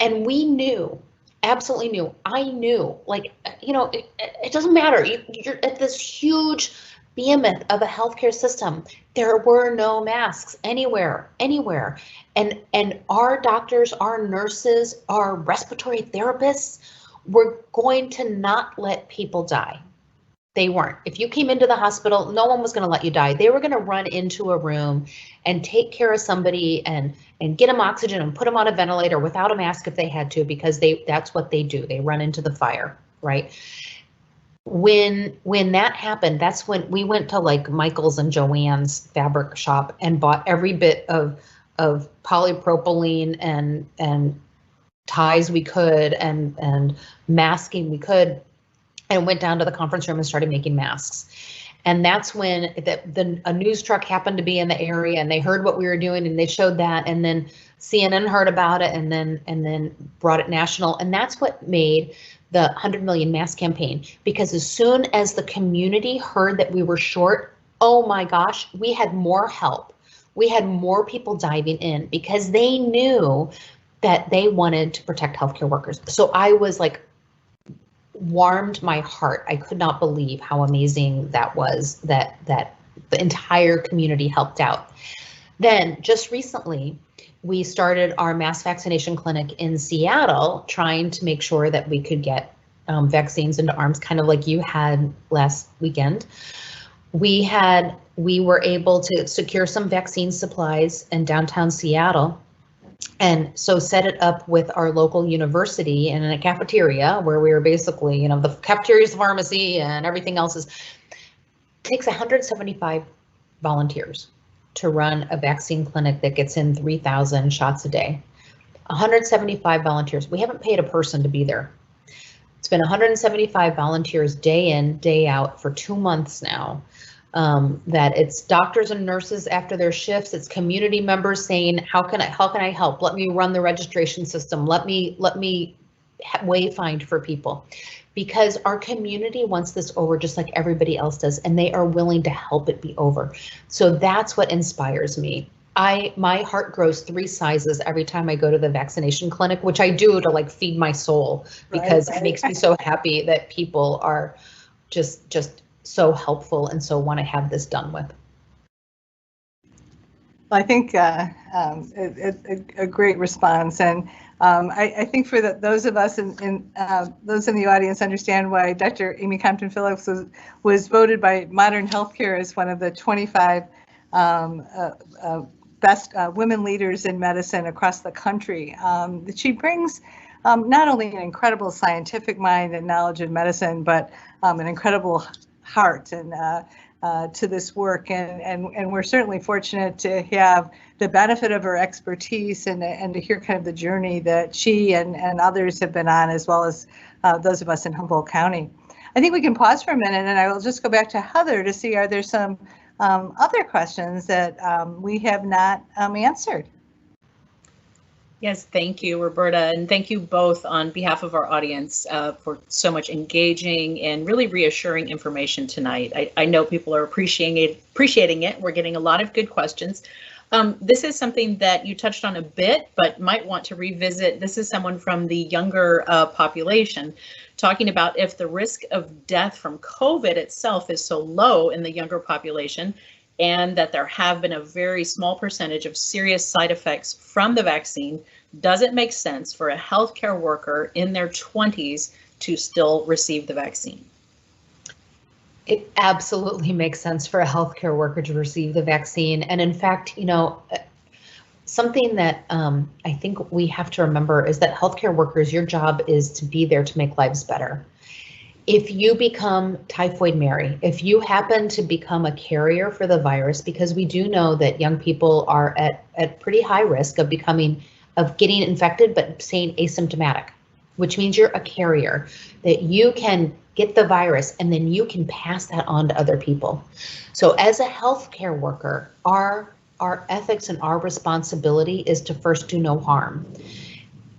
And we knew, absolutely knew. I knew, like, you know, it doesn't matter. You're at this huge behemoth of a healthcare system. There were no masks anywhere. And our doctors, our nurses, our respiratory therapists were going to not let people die. They weren't. If you came into the hospital, no one was going to let you die. They were going to run into a room and take care of somebody and get them oxygen and put them on a ventilator without a mask if they had to, because that's what they do. They run into the fire, right? When that happened, that's when we went to like Michael's and Joanne's fabric shop and bought every bit of polypropylene and ties we could and masking we could, and went down to the conference room and started making masks. And that's when a news truck happened to be in the area, and they heard what we were doing, and they showed that, and then CNN heard about it, and then brought it national. And that's what made the 100 million mask campaign, because as soon as the community heard that we were short, oh my gosh, we had more help. We had more people diving in because they knew that they wanted to protect healthcare workers. So I was like, warmed my heart. I could not believe how amazing that was, that the entire community helped out. Then just recently, we started our mass vaccination clinic in Seattle, trying to make sure that we could get vaccines into arms, kind of like you had last weekend. We were able to secure some vaccine supplies in downtown Seattle, and so set it up with our local university and in a cafeteria where we were basically, you know, the cafeteria's pharmacy and everything else takes 175 volunteers to run a vaccine clinic that gets in 3,000 shots a day. 175 volunteers. We haven't paid a person to be there. It's been 175 volunteers day in, day out for 2 months now. That it's doctors and nurses after their shifts. It's community members saying, how can I help? Let me run the registration system. Let me wayfind for people, because our community wants this over just like everybody else does, and they are willing to help it be over. So that's what inspires me. My heart grows 3 sizes every time I go to the vaccination clinic, which I do to like feed my soul, because it makes me so happy that people are just so helpful and so want to have this done with. Well, I think a great response, and I think for those of us those in the audience understand why Dr. Amy Compton-Phillips was voted by Modern Healthcare as one of the 25 best women leaders in medicine across the country. She brings not only an incredible scientific mind and knowledge of medicine, but an incredible heart and to this work, and we're certainly fortunate to have the benefit of her expertise and to hear kind of the journey that she and others have been on, as well as those of us in Humboldt County. I think we can pause for a minute, and I will just go back to Heather to see, are there some other questions that we have not answered? Yes, thank you, Roberta, and thank you both on behalf of our audience for so much engaging and really reassuring information tonight. I know people are appreciating it. We're getting a lot of good questions. This is something that you touched on a bit, but might want to revisit. This is someone from the younger population talking about if the risk of death from COVID itself is so low in the younger population, and that there have been a very small percentage of serious side effects from the vaccine, does it make sense for a healthcare worker in their 20s to still receive the vaccine? It absolutely makes sense for a healthcare worker to receive the vaccine. And in fact, you know, something that I think we have to remember is that healthcare workers, your job is to be there to make lives better. If you become Typhoid Mary, if you happen to become a carrier for the virus, because we do know that young people are at pretty high risk of getting infected, but staying asymptomatic, which means you're a carrier, that you can get the virus and then you can pass that on to other people. So as a healthcare worker, our ethics and our responsibility is to first do no harm.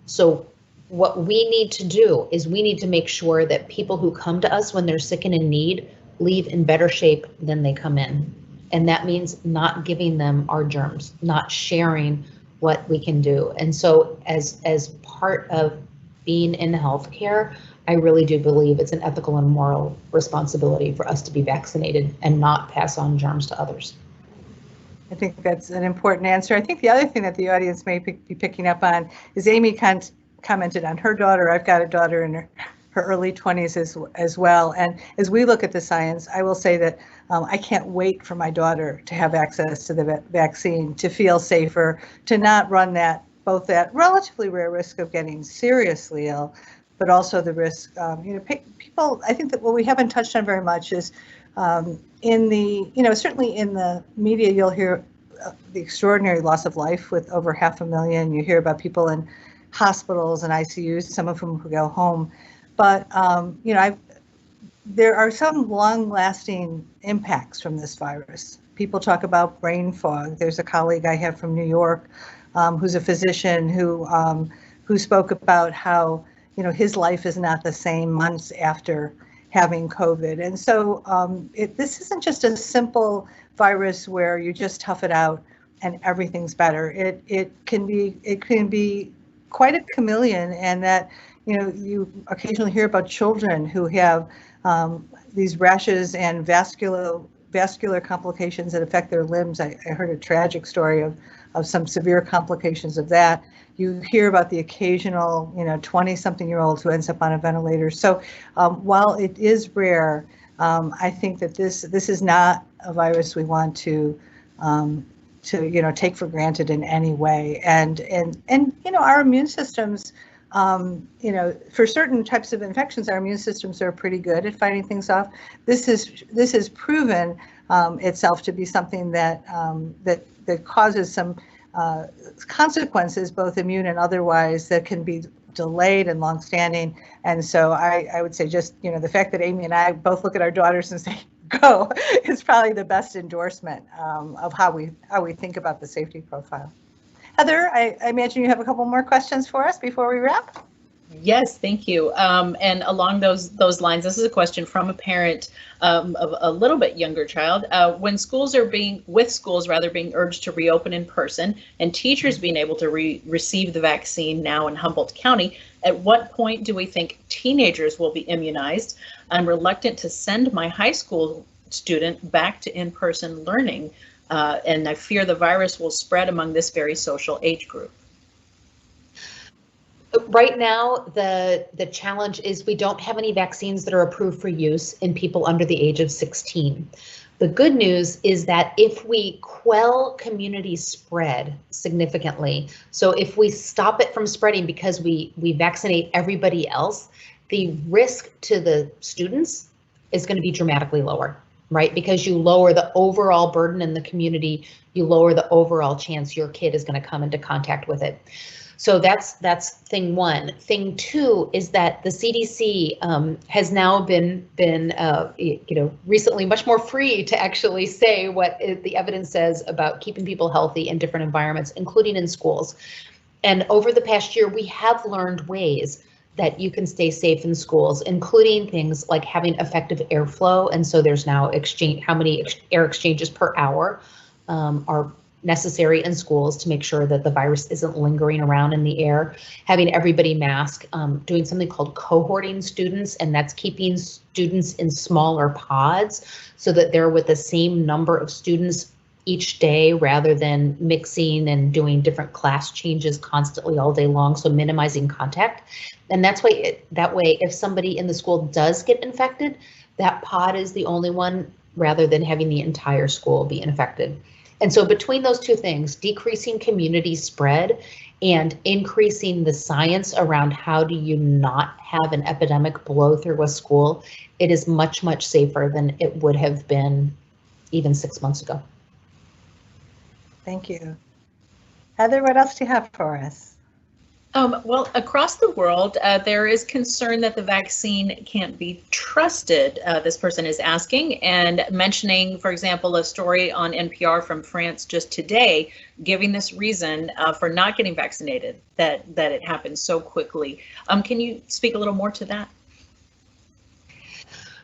So what we need to do is we need to make sure that people who come to us when they're sick and in need leave in better shape than they come in. And that means not giving them our germs, not sharing what we can do. And so as part of being in healthcare, I really do believe it's an ethical and moral responsibility for us to be vaccinated and not pass on germs to others. I think that's an important answer. I think the other thing that the audience may be picking up on is Amy commented on her daughter. I've got a daughter in her early 20s as well. And as we look at the science, I will say that I can't wait for my daughter to have access to the vaccine, to feel safer, to not run both that relatively rare risk of getting seriously ill, but also the risk, people, I think that what we haven't touched on very much is certainly in the media, you'll hear the extraordinary loss of life with over 500,000. You hear about people in hospitals and ICUs, some of whom who go home. But, there are some long-lasting impacts from this virus. People talk about brain fog. There's a colleague I have from New York who's a physician who spoke about how, you know, his life is not the same months after having COVID. And so this isn't just a simple virus where you just tough it out and everything's better. It can be quite a chameleon, and that, you know, you occasionally hear about children who have these rashes and vascular complications that affect their limbs. I heard a tragic story of some severe complications of that. You hear about the occasional, you know, 20-something-year-old who ends up on a ventilator. So while it is rare, I think that this is not a virus we want to you know, take for granted in any way. And you know, our immune systems, you know, for certain types of infections, our immune systems are pretty good at fighting things off. This has proven itself to be something that that causes some consequences, both immune and otherwise, that can be delayed and longstanding. And so I would say, just, you know, the fact that Amy and I both look at our daughters and say, go, is probably the best endorsement of how we think about the safety profile. Heather, I imagine you have a couple more questions for us before we wrap. Yes, thank you. And along those lines, this is a question from a parent of a little bit younger child. When schools are being urged to reopen in person, and teachers being able to receive the vaccine now in Humboldt County, at what point do we think teenagers will be immunized? I'm reluctant to send my high school student back to in-person learning, and I fear the virus will spread among this very social age group. Right now, the challenge is we don't have any vaccines that are approved for use in people under the age of 16. The good news is that if we quell community spread significantly, so if we stop it from spreading because we vaccinate everybody else, the risk to the students is going to be dramatically lower, right? Because you lower the overall burden in the community, you lower the overall chance your kid is going to come into contact with it. So that's thing one. Thing two is that the CDC has now been recently much more free to actually say what the evidence says about keeping people healthy in different environments, including in schools. And over the past year, we have learned ways that you can stay safe in schools, including things like having effective airflow. And so there's now how many air exchanges per hour are necessary in schools to make sure that the virus isn't lingering around in the air, having everybody mask, doing something called cohorting students, and that's keeping students in smaller pods so that they're with the same number of students each day rather than mixing and doing different class changes constantly all day long, so minimizing contact. And that way, if somebody in the school does get infected, that pod is the only one rather than having the entire school be infected. And so between those two things, decreasing community spread and increasing the science around how do you not have an epidemic blow through a school, it is much, much safer than it would have been even 6 months ago. Thank you. Heather, what else do you have for us? Well, across the world, there is concern that the vaccine can't be trusted, this person is asking, and mentioning, for example, a story on NPR from France just today, giving this reason for not getting vaccinated, that it happened so quickly. Can you speak a little more to that?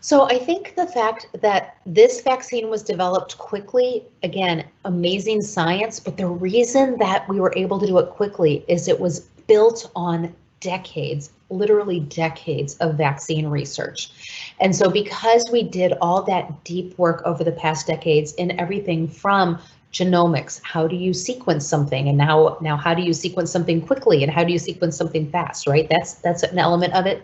So I think the fact that this vaccine was developed quickly, again, amazing science, but the reason that we were able to do it quickly is it was built on decades, literally decades of vaccine research. And so because we did all that deep work over the past decades in everything from genomics, how do you sequence something, and now how do you sequence something quickly, and how do you sequence something fast, right? That's an element of it.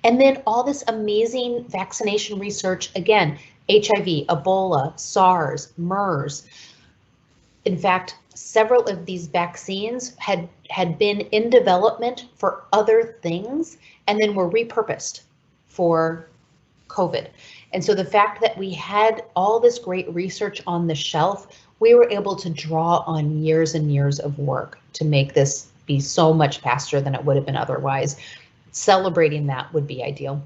And then all this amazing vaccination research, again, HIV, Ebola, SARS, MERS. In fact, several of these vaccines had been in development for other things and then were repurposed for COVID. And so the fact that we had all this great research on the shelf, we were able to draw on years and years of work to make this be so much faster than it would have been otherwise. Celebrating that would be ideal.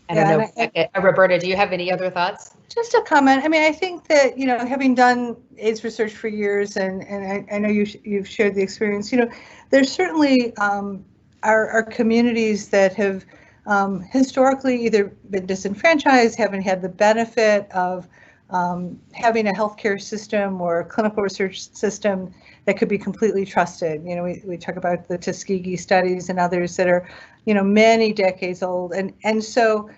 I don't know, Roberta, do you have any other thoughts? Just a comment. I mean, I think that, having done AIDS research for years, and I know you've shared the experience, there's certainly our communities that have historically either been disenfranchised, haven't had the benefit of having a healthcare system or a clinical research system that could be completely trusted. We talk about the Tuskegee studies and others that are, many decades old. And so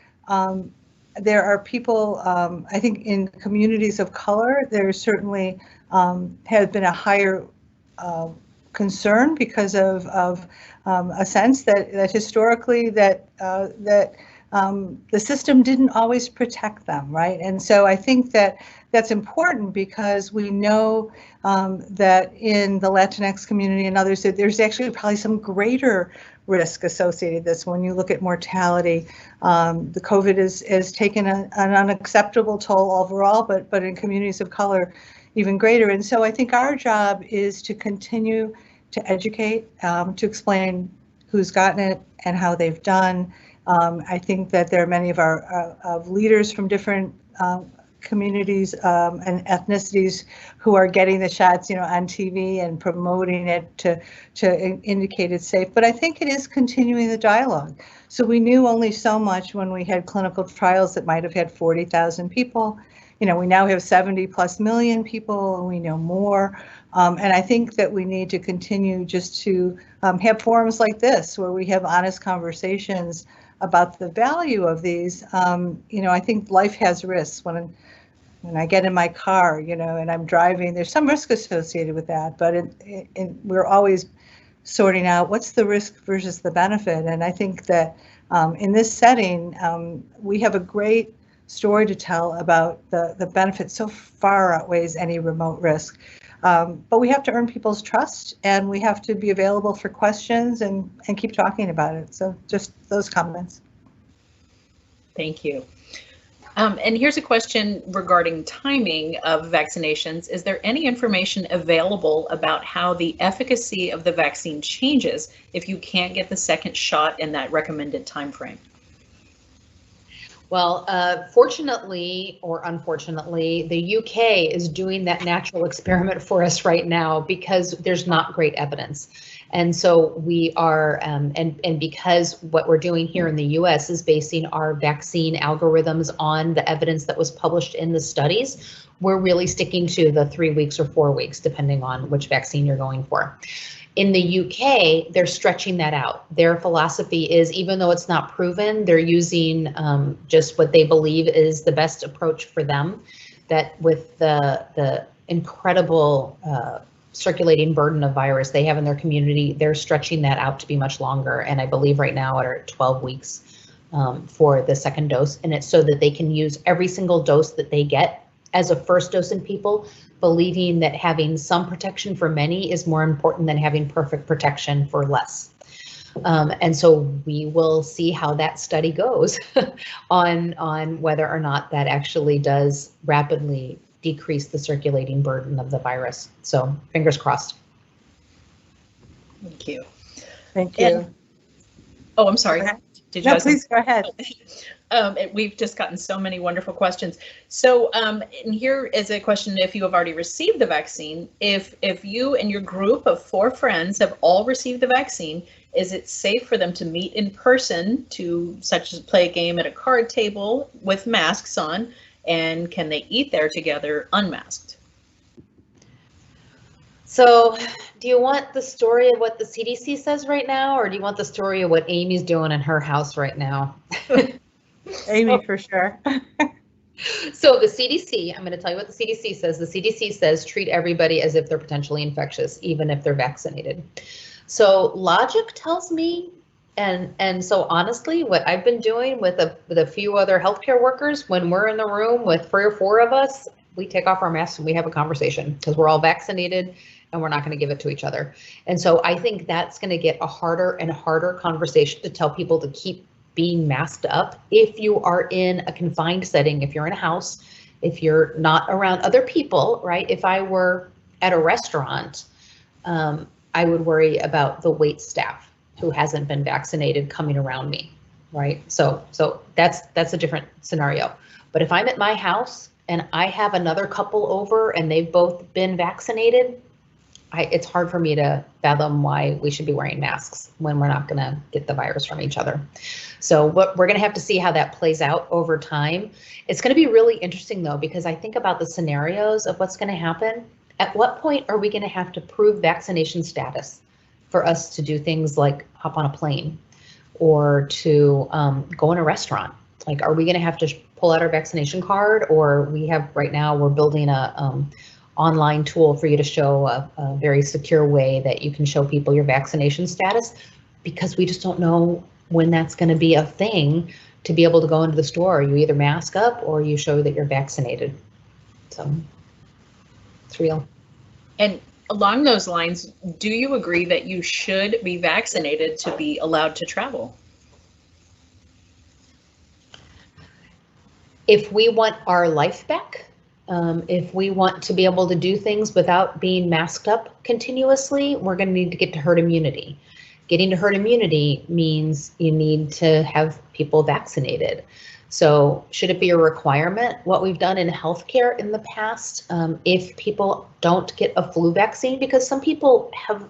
there are people, I think in communities of color, there certainly has been a higher concern because of a sense that historically that the system didn't always protect them, right? And so I think that that's important because we know that in the Latinx community and others, that there's actually probably some greater risk associated with this. When you look at mortality, the COVID has taken an unacceptable toll overall, but in communities of color, even greater. And so I think our job is to continue to educate, to explain who's gotten it and how they've done. I think that there are many of our leaders from different communities and ethnicities who are getting the shots, on TV and promoting it to indicate it's safe. But I think it is continuing the dialogue. So we knew only so much when we had clinical trials that might have had 40,000 people. We now have 70+ million people, and we know more. And I think that we need to continue just to have forums like this where we have honest conversations about the value of these. I think life has risks. When I get in my car, and I'm driving, there's some risk associated with that, but we're always sorting out what's the risk versus the benefit. And I think that in this setting, we have a great story to tell about the benefit so far outweighs any remote risk. But we have to earn people's trust, and we have to be available for questions and keep talking about it. So just those comments. Thank you. And here's a question regarding timing of vaccinations. Is there any information available about how the efficacy of the vaccine changes if you can't get the second shot in that recommended time frame? Well, fortunately or unfortunately, the UK is doing that natural experiment for us right now because there's not great evidence. And so we are, and because what we're doing here in the US is basing our vaccine algorithms on the evidence that was published in the studies, we're really sticking to the 3 weeks or 4 weeks, depending on which vaccine you're going for. In the UK, they're stretching that out. Their philosophy is, even though it's not proven, they're using just what they believe is the best approach for them. That with the incredible circulating burden of virus they have in their community, they're stretching that out to be much longer. And I believe right now are 12 weeks for the second dose. And it's so that they can use every single dose that they get as a first dose in people, believing that having some protection for many is more important than having perfect protection for less. And so we will see how that study goes on whether or not that actually does rapidly decrease the circulating burden of the virus. So fingers crossed. Thank you. Thank you. Oh, I'm sorry. Did you please go ahead. We've just gotten so many wonderful questions. So and here is a question: if you have already received the vaccine, if you and your group of 4 friends have all received the vaccine, is it safe for them to meet in person to such as play a game at a card table with masks on, and can they eat there together unmasked? So do you want the story of what the CDC says right now, or do you want the story of what Amy's doing in her house right now? Amy, for sure. So the CDC, I'm going to tell you what the CDC says. The CDC says treat everybody as if they're potentially infectious, even if they're vaccinated. So logic tells me, and so honestly, what I've been doing with a few other healthcare workers, when we're in the room with 3 or 4 of us, we take off our masks and we have a conversation because we're all vaccinated and we're not going to give it to each other. And so I think that's going to get a harder and harder conversation to tell people to keep being masked up. If you are in a confined setting, if you're in a house, if you're not around other people, right? If I were at a restaurant, I would worry about the wait staff who hasn't been vaccinated coming around me. right? So that's a different scenario. But if I'm at my house and I have another couple over and they've both been vaccinated, it's hard for me to fathom why we should be wearing masks when we're not going to get the virus from each other. So we're going to have to see how that plays out over time. It's going to be really interesting though, because I think about the scenarios of what's going to happen. At what point are we going to have to prove vaccination status for us to do things like hop on a plane or to go in a restaurant? Like, are we going to have to pull out our vaccination card, or we're building a online tool for you to show a very secure way that you can show people your vaccination status, because we just don't know when that's going to be a thing to be able to go into the store. You either mask up or you show that you're vaccinated. So it's real. And along those lines, do you agree that you should be vaccinated to be allowed to travel? If we want our life back, if we want to be able to do things without being masked up continuously, we're going to need to get to herd immunity. Getting to herd immunity means you need to have people vaccinated. So should it be a requirement? What we've done in healthcare in the past, if people don't get a flu vaccine, because some people have,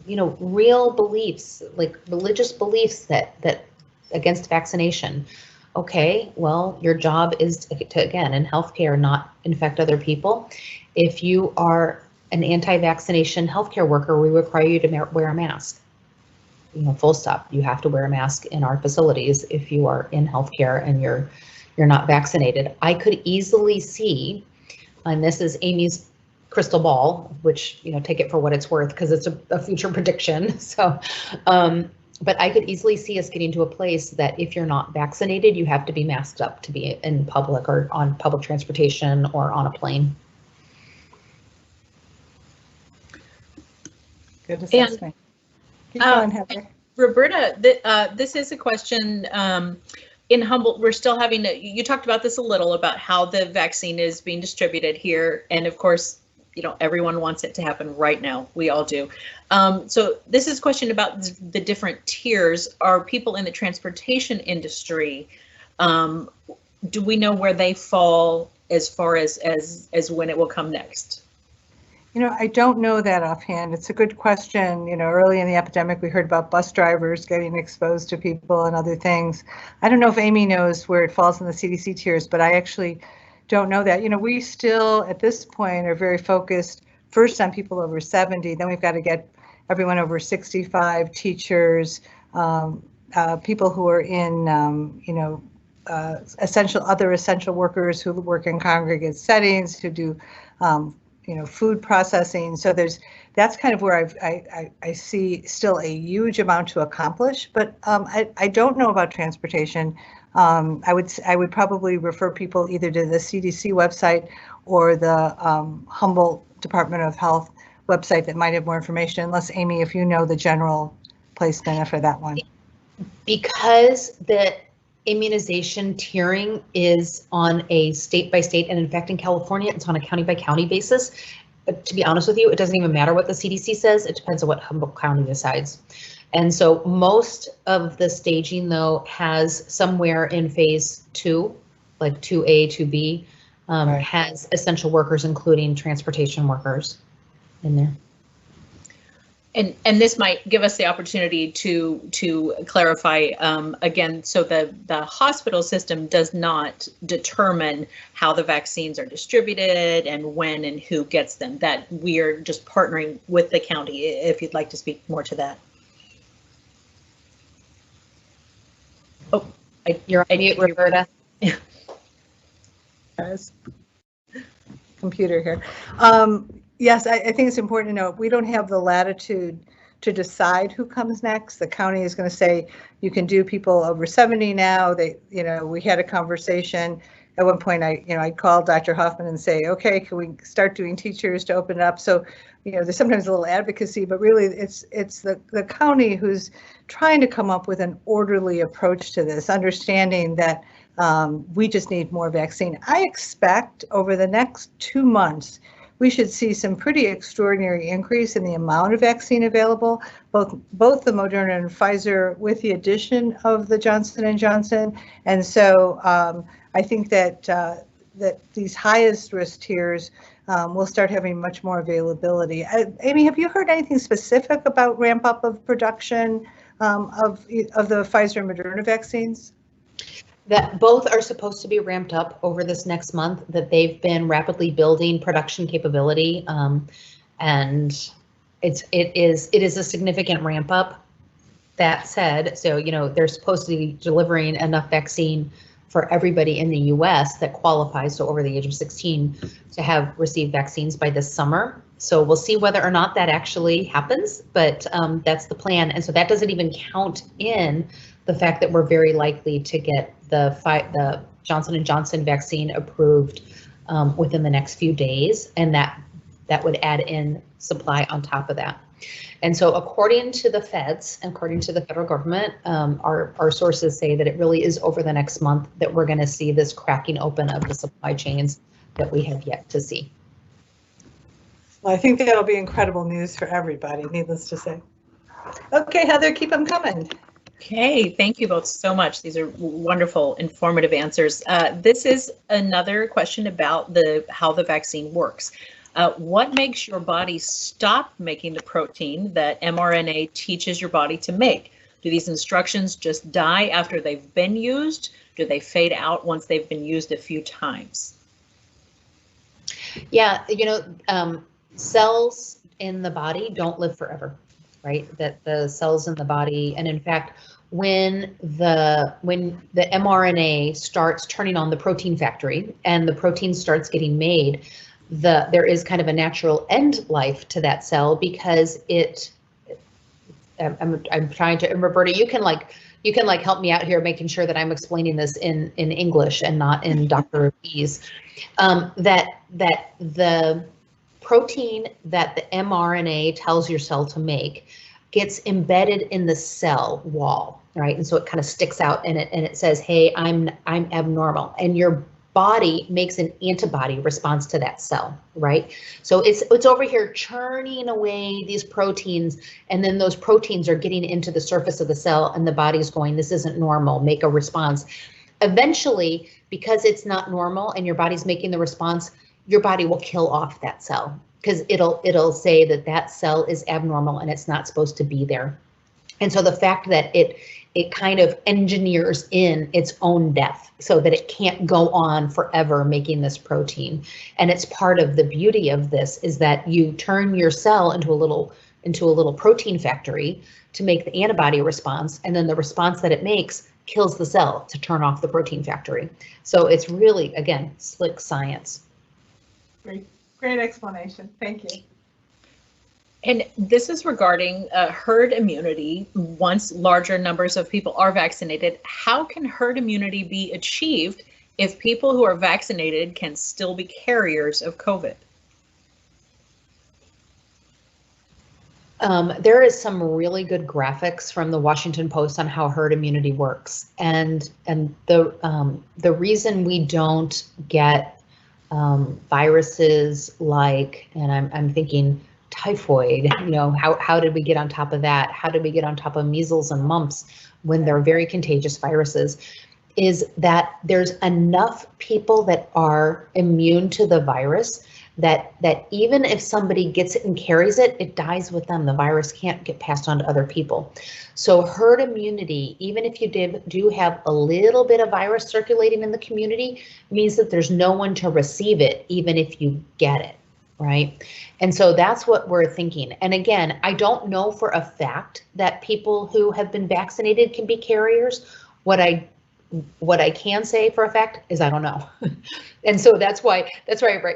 real beliefs, like religious beliefs that against vaccination. Okay, well, your job is to, again, in healthcare, not infect other people. If you are an anti-vaccination healthcare worker, we require you to wear a mask. Full stop. You have to wear a mask in our facilities if you are in healthcare and you're not vaccinated. I could easily see, and this is Amy's crystal ball, which, take it for what it's worth because it's a future prediction. So, but I could easily see us getting to a place that if you're not vaccinated, you have to be masked up to be in public or on public transportation or on a plane. Good assessment. Keep going, Heather. Roberta, this is a question in Humboldt. We're still having, you talked about this a little, about how the vaccine is being distributed here. And of course, everyone wants it to happen right now. We all do. So this is a question about the different tiers. Are people in the transportation industry, do we know where they fall as far as when it will come next? I don't know that offhand. It's a good question. Early in the epidemic, we heard about bus drivers getting exposed to people and other things. I don't know if Amy knows where it falls in the CDC tiers, but I actually don't know that. We still, at this point, are very focused first on people over 70. Then we've got to get everyone over 65, teachers, people who are in, other essential workers who work in congregate settings, who do, food processing. So that's kind of where I see still a huge amount to accomplish. But I don't know about transportation. I would probably refer people either to the CDC website or the Humboldt Department of Health website that might have more information, unless Amy, if you know the general placement for that one. Because the immunization tiering is on a state by state, and in fact in California it's on a county by county basis. But to be honest with you, it doesn't even matter what the CDC says. It depends on what Humboldt County decides. And so most of the staging though has somewhere in phase 2, like 2A, 2B, right, has essential workers, including transportation workers in there. And this might give us the opportunity to clarify again. So the hospital system does not determine how the vaccines are distributed and when and who gets them. That we are just partnering with the county. If you'd like to speak more to that. Oh, you're on mute, Roberta. Computer here. Yes, I think it's important to note we don't have the latitude to decide who comes next. The county is going to say you can do people over 70 now. We had a conversation at one point. I called Dr. Hoffman and say, okay, can we start doing teachers to open it up? So, there's sometimes a little advocacy, but really it's the county who's trying to come up with an orderly approach to this, understanding that we just need more vaccine. I expect over the next 2 months, we should see some pretty extraordinary increase in the amount of vaccine available, both the Moderna and Pfizer with the addition of the Johnson & Johnson. And so I think that that these highest risk tiers will start having much more availability. Amy, have you heard anything specific about ramp up of production of the Pfizer and Moderna vaccines? That both are supposed to be ramped up over this next month, that they've been rapidly building production capability, and it is a significant ramp up. That said, so they're supposed to be delivering enough vaccine for everybody in the U.S. that qualifies, so over the age of 16, to have received vaccines by this summer. So we'll see whether or not that actually happens, but that's the plan. And so that doesn't even count in the fact that we're very likely to get the Johnson & Johnson vaccine approved within the next few days, and that would add in supply on top of that. And so according to the feds, according to the federal government, our sources say that it really is over the next month that we're going to see this cracking open of the supply chains that we have yet to see. Well, I think that'll be incredible news for everybody, needless to say. Okay, Heather, keep them coming. Okay, thank you both so much. These are wonderful, informative answers. This is another question about how the vaccine works. What makes your body stop making the protein that mRNA teaches your body to make? Do these instructions just die after they've been used? Do they fade out once they've been used a few times? Yeah, cells in the body don't live forever, right? That the cells in the body, and in fact, when the mRNA starts turning on the protein factory and the protein starts getting made, there is kind of a natural end life to that cell, because I'm trying to, and Roberta, you can help me out here, making sure that I'm explaining this in English and not in Dr.'s. That the protein that the mRNA tells your cell to make gets embedded in the cell wall, right? And so it kind of sticks out, and it says, "Hey, I'm abnormal," and your body makes an antibody response to that cell, right? So it's over here churning away these proteins, and then those proteins are getting into the surface of the cell, and the body's going, "This isn't normal, make a response." Eventually, because it's not normal and your body's making the response, your body will kill off that cell, because it'll say that cell is abnormal and it's not supposed to be there. And so the fact that it kind of engineers in its own death so that it can't go on forever making this protein. And it's part of the beauty of this, is that you turn your cell into a little protein factory to make the antibody response, and then the response that it makes kills the cell to turn off the protein factory. So it's really, again, slick science. Great explanation. Thank you. And this is regarding herd immunity. Once larger numbers of people are vaccinated, how can herd immunity be achieved if people who are vaccinated can still be carriers of COVID? There is some really good graphics from the Washington Post on how herd immunity works, and the reason we don't get viruses like, and I'm thinking typhoid, how did we get on top of that? How did we get on top of measles and mumps when they're very contagious viruses? Is that there's enough people that are immune to the virus that even if somebody gets it and carries it, it dies with them. The virus can't get passed on to other people. So herd immunity, even if you do have a little bit of virus circulating in the community, means that there's no one to receive it, even if you get it, right? And so that's what we're thinking. And again, I don't know for a fact that people who have been vaccinated can be carriers. What I can say for a fact is I don't know. And so that's why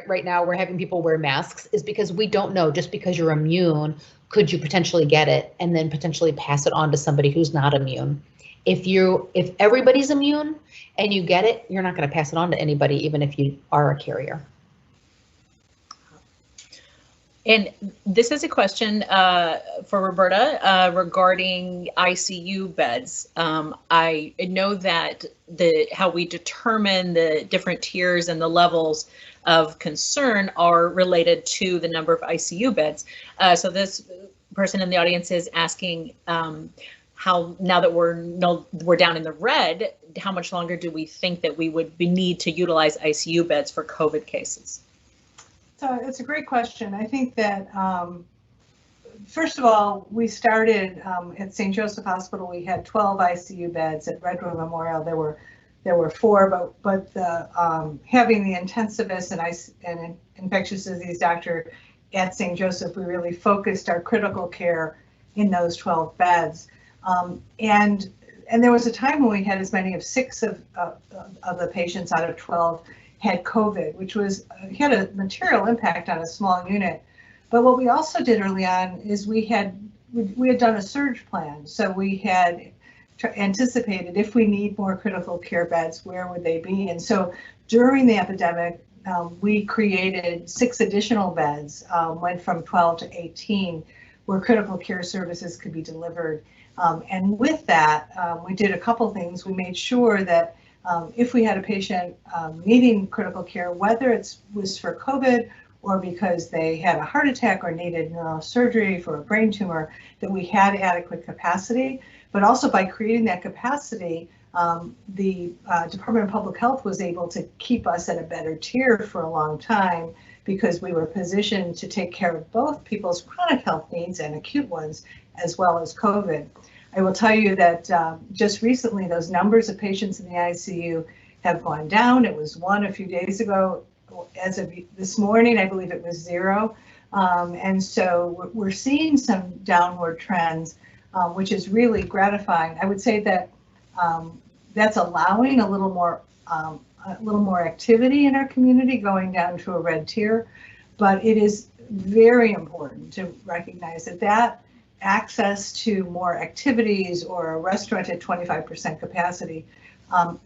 right now we're having people wear masks, is because we don't know. Just because you're immune, could you potentially get it and then potentially pass it on to somebody who's not immune? If everybody's immune and you get it, you're not going to pass it on to anybody, even if you are a carrier. And this is a question for Roberta regarding ICU beds. I know that how we determine the different tiers and the levels of concern are related to the number of ICU beds. So this person in the audience is asking how, now that we're down in the red, how much longer do we think that we would need to utilize ICU beds for COVID cases? So it's a great question. I think that first of all, we started at St. Joseph Hospital. We had 12 ICU beds. At Redwood Memorial, there were 4. But the having the intensivist and infectious disease doctor at St. Joseph, we really focused our critical care in those 12 beds. And there was a time when we had as many as 6 of the patients out of 12 had COVID, which had a material impact on a small unit. But what we also did early on is we had done a surge plan. So we had anticipated, if we need more critical care beds, where would they be? And so during the epidemic, we created 6 additional beds, went from 12 to 18, where critical care services could be delivered. And with that, we did a couple things. We made sure that if we had a patient needing critical care, whether it was for COVID or because they had a heart attack or needed neurosurgery for a brain tumor, that we had adequate capacity. But also by creating that capacity, the Department of Public Health was able to keep us at a better tier for a long time, because we were positioned to take care of both people's chronic health needs and acute ones, as well as COVID. I will tell you that just recently, those numbers of patients in the ICU have gone down. It was 1 a few days ago. As of this morning, I believe it was 0. And so we're seeing some downward trends, which is really gratifying. I would say that that's allowing a little more activity in our community, going down to a red tier. But it is very important to recognize that access to more activities or a restaurant at 25% capacity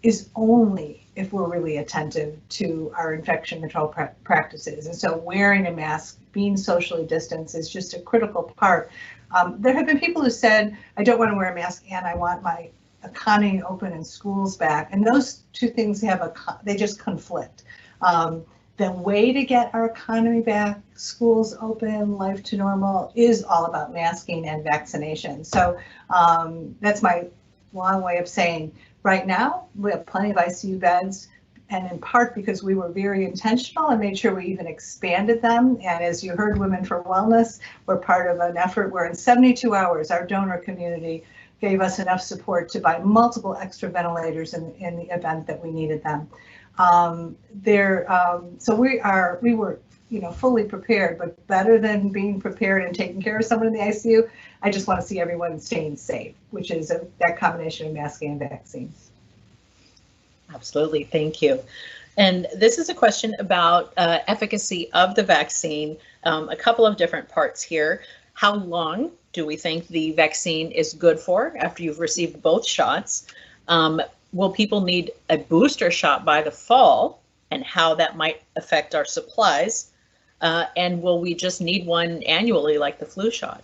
is only if we're really attentive to our infection control practices. And so wearing a mask, being socially distanced is just a critical part. There have been people who said, I don't want to wear a mask and I want my economy open and schools back. And those two things they just conflict. The way to get our economy back, schools open, life to normal, is all about masking and vaccination. So that's my long way of saying, right now, we have plenty of ICU beds, and in part because we were very intentional and made sure we even expanded them. And as you heard, Women for Wellness, we're part of an effort where in 72 hours, our donor community gave us enough support to buy multiple extra ventilators in the event that we needed them. So we were fully prepared, but better than being prepared and taking care of someone in the ICU, I just want to see everyone staying safe, which is that combination of masking and vaccines. Absolutely, thank you. And this is a question about efficacy of the vaccine. A couple of different parts here. How long do we think the vaccine is good for after you've received both shots? Will people need a booster shot by the fall, and how that might affect our supplies? And will we just need one annually like the flu shot?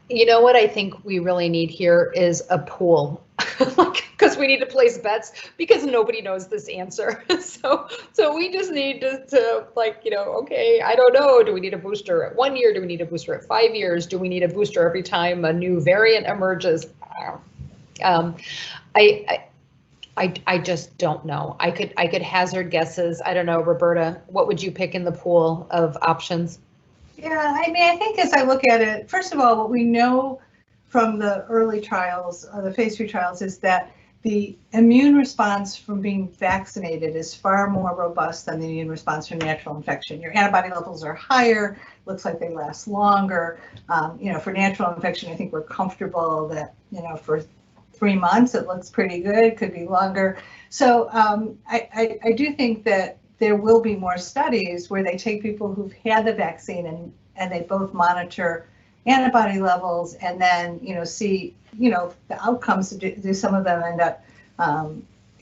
You know what I think we really need here is a pool, because we need to place bets, because nobody knows this answer. So we just need to okay, I don't know. Do we need a booster at 1 year? Do we need a booster at 5 years? Do we need a booster every time a new variant emerges? I just don't know. I could hazard guesses. I don't know, Roberta, what would you pick in the pool of options? Yeah, I mean, I think as I look at it, first of all, what we know from the early trials, the phase 3 trials, is that the immune response from being vaccinated is far more robust than the immune response from natural infection. Your antibody levels are higher, looks like they last longer. For natural infection, I think we're comfortable that, for 3 months, it looks pretty good, could be longer. So I do think that there will be more studies where they take people who've had the vaccine and they both monitor antibody levels and then, see, the outcomes. Do some of them end up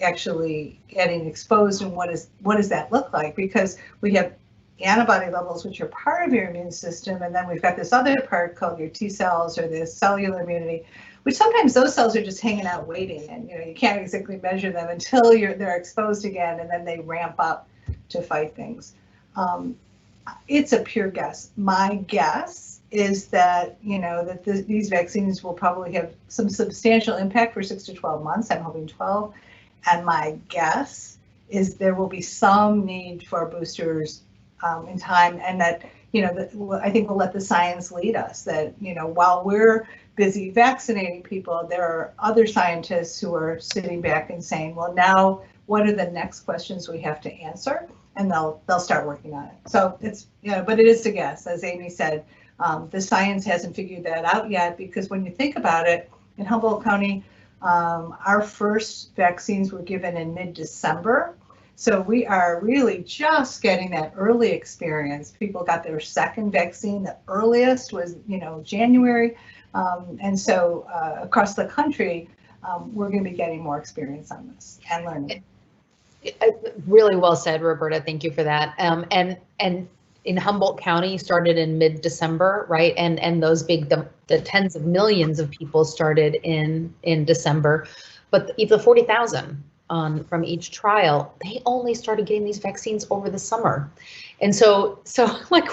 actually getting exposed, and what does that look like? Because we have antibody levels, which are part of your immune system, and then we've got this other part called your T cells, or the cellular immunity, which sometimes those cells are just hanging out waiting, and you can't exactly measure them until they're exposed again, and then they ramp up to fight things. It's a pure guess. My guess is that, these vaccines will probably have some substantial impact for 6 to 12 months. I'm hoping 12. And my guess is there will be some need for boosters in time, and that, I think we'll let the science lead us, that, while we're busy vaccinating people, there are other scientists who are sitting back and saying, well, now what are the next questions we have to answer? And they'll start working on it. So it's, but it is a guess, as Amy said. The science hasn't figured that out yet, because when you think about it, in Humboldt County, our first vaccines were given in mid-December. So we are really just getting that early experience. People got their second vaccine. The earliest was, January. And so across the country, we're going to be getting more experience on this and learning. Really well said, Roberta. Thank you for that. And in Humboldt County started in mid-December, right? And those the tens of millions of people started in December, but the 40,000 from each trial, they only started getting these vaccines over the summer. And so like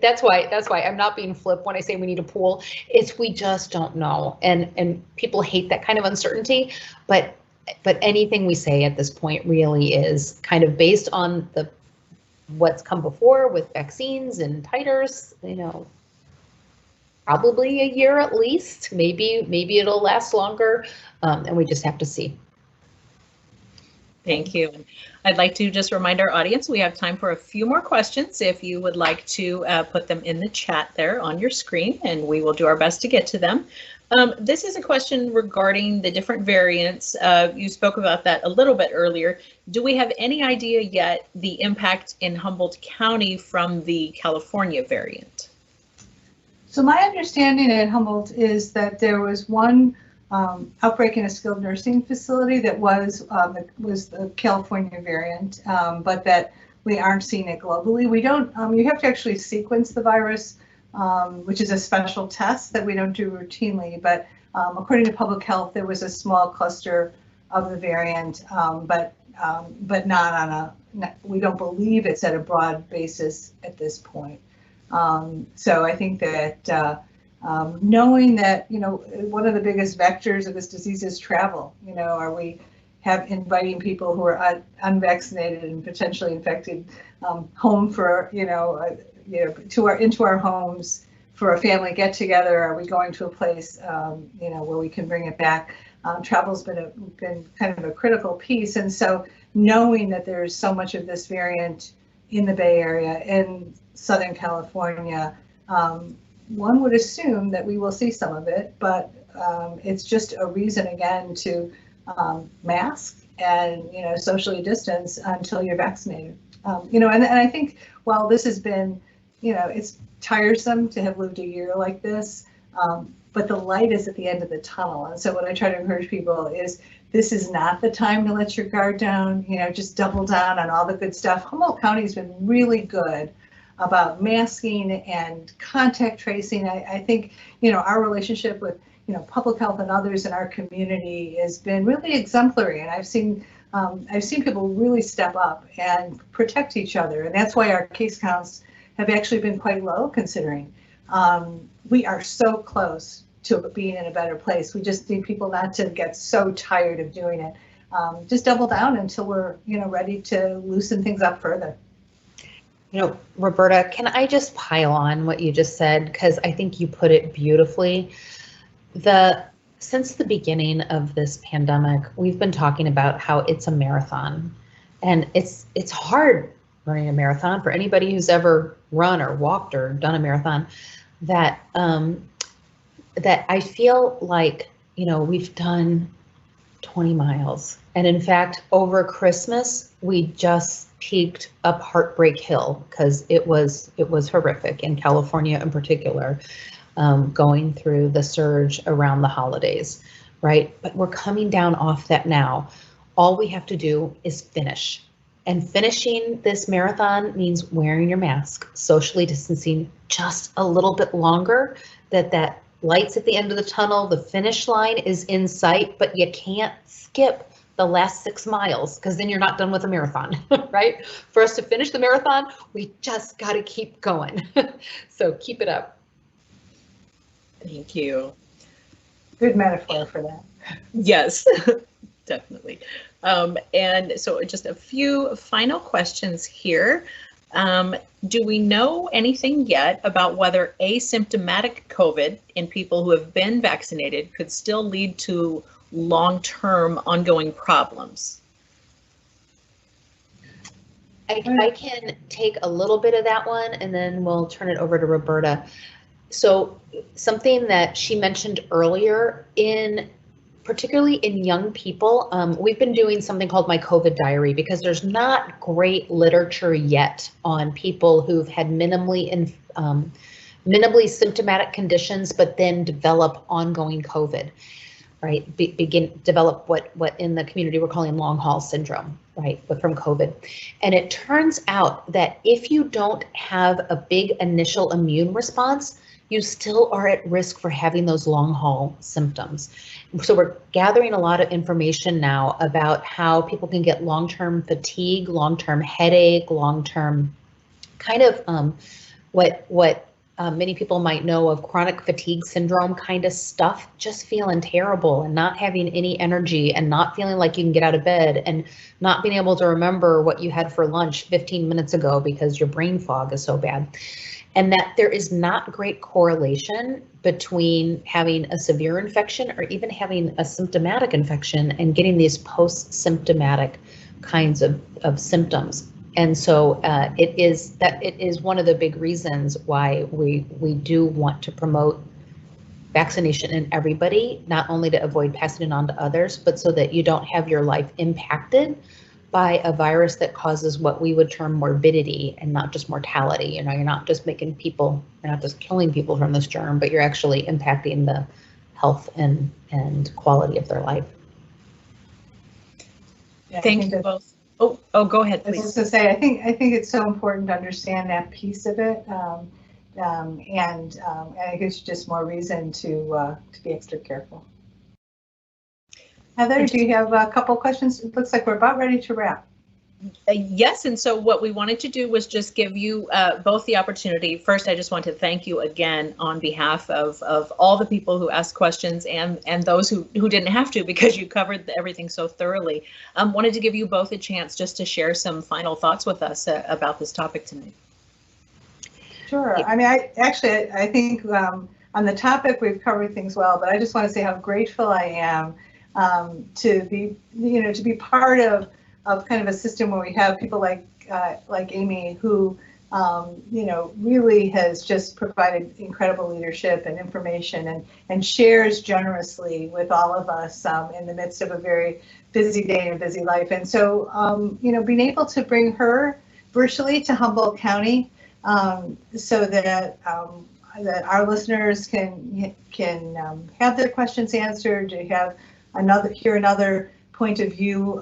that's why I'm not being flip when I say we need a pool. We just don't know. And people hate that kind of uncertainty, but anything we say at this point really is kind of based on what's come before with vaccines and titers, probably a year at least, maybe it'll last longer, and we just have to see. Thank you. I'd like to just remind our audience, we have time for a few more questions if you would like to put them in the chat there on your screen, and we will do our best to get to them. This is a question regarding the different variants. You spoke about that a little bit earlier. Do we have any idea yet the impact in Humboldt County from the California variant? So my understanding at Humboldt is that there was one outbreak in a skilled nursing facility that was the California variant, but that we aren't seeing it globally. We don't, you have to actually sequence the virus, which is a special test that we don't do routinely, but according to public health, there was a small cluster of the variant, but not on we don't believe it's at a broad basis at this point. So I think that knowing that, one of the biggest vectors of this disease is travel. Are we inviting people who are unvaccinated and potentially infected home for, into our homes for a family get together? Are we going to a place, where we can bring it back? Travel's been kind of a critical piece, and so knowing that there's so much of this variant in the Bay Area, in Southern California, one would assume that we will see some of it, but it's just a reason again to mask and socially distance until you're vaccinated. And I think while this has been, it's tiresome to have lived a year like this, but the light is at the end of the tunnel. And so what I try to encourage people is this is not the time to let your guard down, just double down on all the good stuff. Humboldt County has been really good about masking and contact tracing. I think, our relationship with, public health and others in our community has been really exemplary. And I've seen people really step up and protect each other. And that's why our case counts have actually been quite low, considering we are so close to being in a better place. We just need people not to get so tired of doing it. Just double down until we're, ready to loosen things up further. Roberta, can I just pile on what you just said? Because I think you put it beautifully. Since the beginning of this pandemic, we've been talking about how it's a marathon, and it's hard running a marathon for anybody who's ever run or walked or done a marathon. That I feel like, we've done 20 miles. And in fact, over Christmas, we just peaked up Heartbreak Hill because it was horrific in California in particular, going through the surge around the holidays, right? But we're coming down off that now. All we have to do is finish. And finishing this marathon means wearing your mask, socially distancing just a little bit longer, that light's at the end of the tunnel, the finish line is in sight, but you can't skip the last 6 miles, because then you're not done with a marathon, right? For us to finish the marathon, we just got to keep going. So keep it up. Thank you. Good metaphor for that. Yes, definitely. And so just a few final questions here. Do we know anything yet about whether asymptomatic COVID in people who have been vaccinated could still lead to long-term ongoing problems? I can take a little bit of that one and then we'll turn it over to Roberta. So something that she mentioned earlier, particularly in young people, we've been doing something called My COVID Diary, because there's not great literature yet on people who've had minimally symptomatic conditions, but then develop ongoing COVID, right? Develop what in the community we're calling long haul syndrome, right? But from COVID. And it turns out that if you don't have a big initial immune response, you still are at risk for having those long haul symptoms. So we're gathering a lot of information now about how people can get long-term fatigue, long-term headache, long-term kind of what many people might know of chronic fatigue syndrome kind of stuff, just feeling terrible and not having any energy and not feeling like you can get out of bed and not being able to remember what you had for lunch 15 minutes ago because your brain fog is so bad. And that there is not great correlation between having a severe infection or even having a symptomatic infection and getting these post-symptomatic kinds of symptoms. And so it is one of the big reasons why we do want to promote vaccination in everybody, not only to avoid passing it on to others, but so that you don't have your life impacted by a virus that causes what we would term morbidity and not just mortality. You know, you're not just making people, you're not just killing people from this germ, but you're actually impacting the health and quality of their life. Yeah, Thank you both. Oh, go ahead, please. I was going to say, I think it's so important to understand that piece of it, and it gives you just more reason to be extra careful. Heather, do you have a couple questions? It looks like we're about ready to wrap. Yes, and so what we wanted to do was just give you both the opportunity. First, I just want to thank you again on behalf of all the people who asked questions and those who didn't have to, because you covered everything so thoroughly. Wanted to give you both a chance just to share some final thoughts with us about this topic tonight. Sure. I mean, I think on the topic we've covered things well, but I just want to say how grateful I am to be part of kind of a system where we have people like Amy, who really has just provided incredible leadership and information and shares generously with all of us in the midst of a very busy day and busy life. And so being able to bring her virtually to Humboldt County so that our listeners can have their questions answered, to have hear another point of view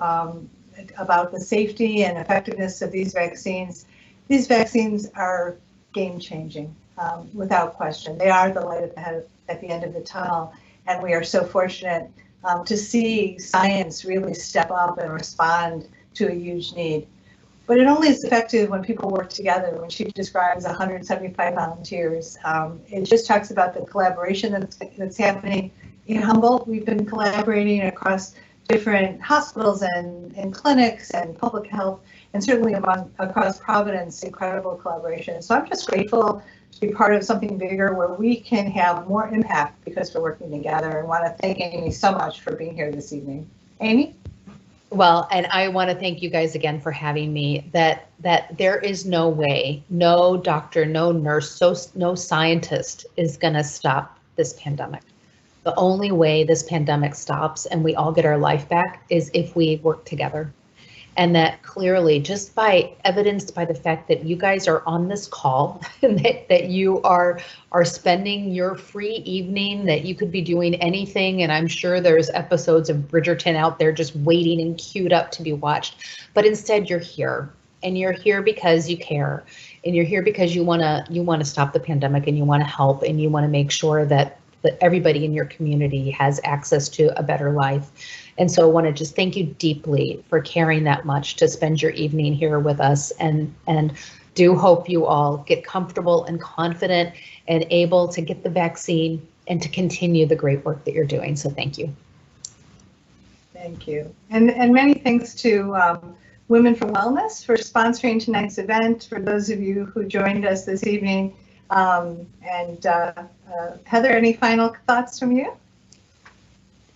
about the safety and effectiveness of these vaccines. These vaccines are game-changing, without question. They are the light at the end of the tunnel, and we are so fortunate to see science really step up and respond to a huge need. But it only is effective when people work together. When she describes 175 volunteers, it just talks about the collaboration that's happening in Humboldt. We've been collaborating across different hospitals and clinics and public health, and certainly across Providence, incredible collaboration. So I'm just grateful to be part of something bigger where we can have more impact because we're working together. I want to thank Amy so much for being here this evening. Amy? Well, and I want to thank you guys again for having me. That there is no way, no doctor, no nurse, no scientist is going to stop this pandemic. The only way this pandemic stops and we all get our life back is if we work together. And that clearly, just by evidenced by the fact that you guys are on this call and that you are spending your free evening, that you could be doing anything. And I'm sure there's episodes of Bridgerton out there just waiting and queued up to be watched. But instead you're here, and you're here because you care, and you're here because you want to stop the pandemic, and you want to help, and you want to make sure that that everybody in your community has access to a better life. And so I want to just thank you deeply for caring that much to spend your evening here with us, and do hope you all get comfortable and confident and able to get the vaccine and to continue the great work that you're doing. So thank you. Thank you. And many thanks to Women for Wellness for sponsoring tonight's event, for those of you who joined us this evening. Heather, any final thoughts from you?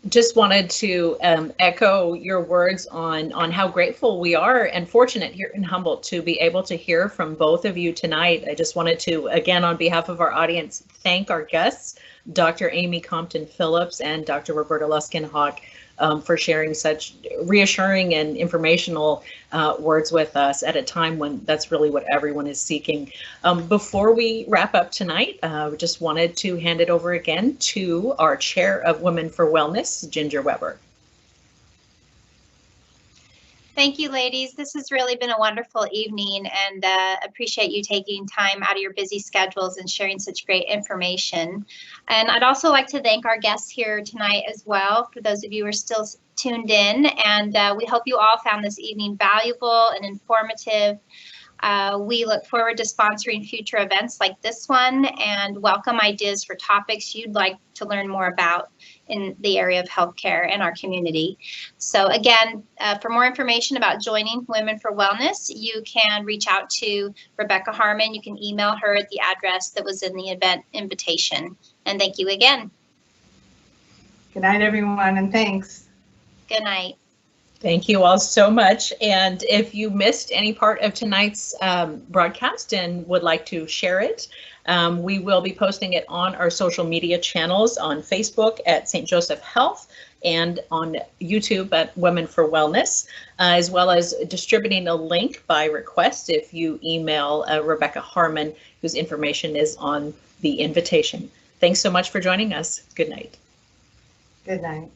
Just wanted to echo your words on how grateful we are and fortunate here in Humboldt to be able to hear from both of you tonight. I just wanted to, again, on behalf of our audience, thank our guests, Dr. Amy Compton-Phillips and Dr. Roberta Luskin-Hawk, for sharing such reassuring and informational words with us at a time when that's really what everyone is seeking. Before we wrap up tonight, we just wanted to hand it over again to our Chair of Women for Wellness, Ginger Weber. Thank you, ladies. This has really been a wonderful evening, and appreciate you taking time out of your busy schedules and sharing such great information. And I'd also like to thank our guests here tonight as well, for those of you who are still tuned in. And we hope you all found this evening valuable and informative. We look forward to sponsoring future events like this one, and welcome ideas for topics you'd like to learn more about in the area of healthcare and our community. So again, for more information about joining Women for Wellness, you can reach out to Rebecca Harmon. You can email her at the address that was in the event invitation. And thank you again. Good night, everyone, and thanks. Good night. Thank you all so much. And if you missed any part of tonight's broadcast and would like to share it, we will be posting it on our social media channels on Facebook at St. Joseph Health and on YouTube at Women for Wellness, as well as distributing a link by request if you email Rebecca Harmon, whose information is on the invitation. Thanks so much for joining us. Good night. Good night.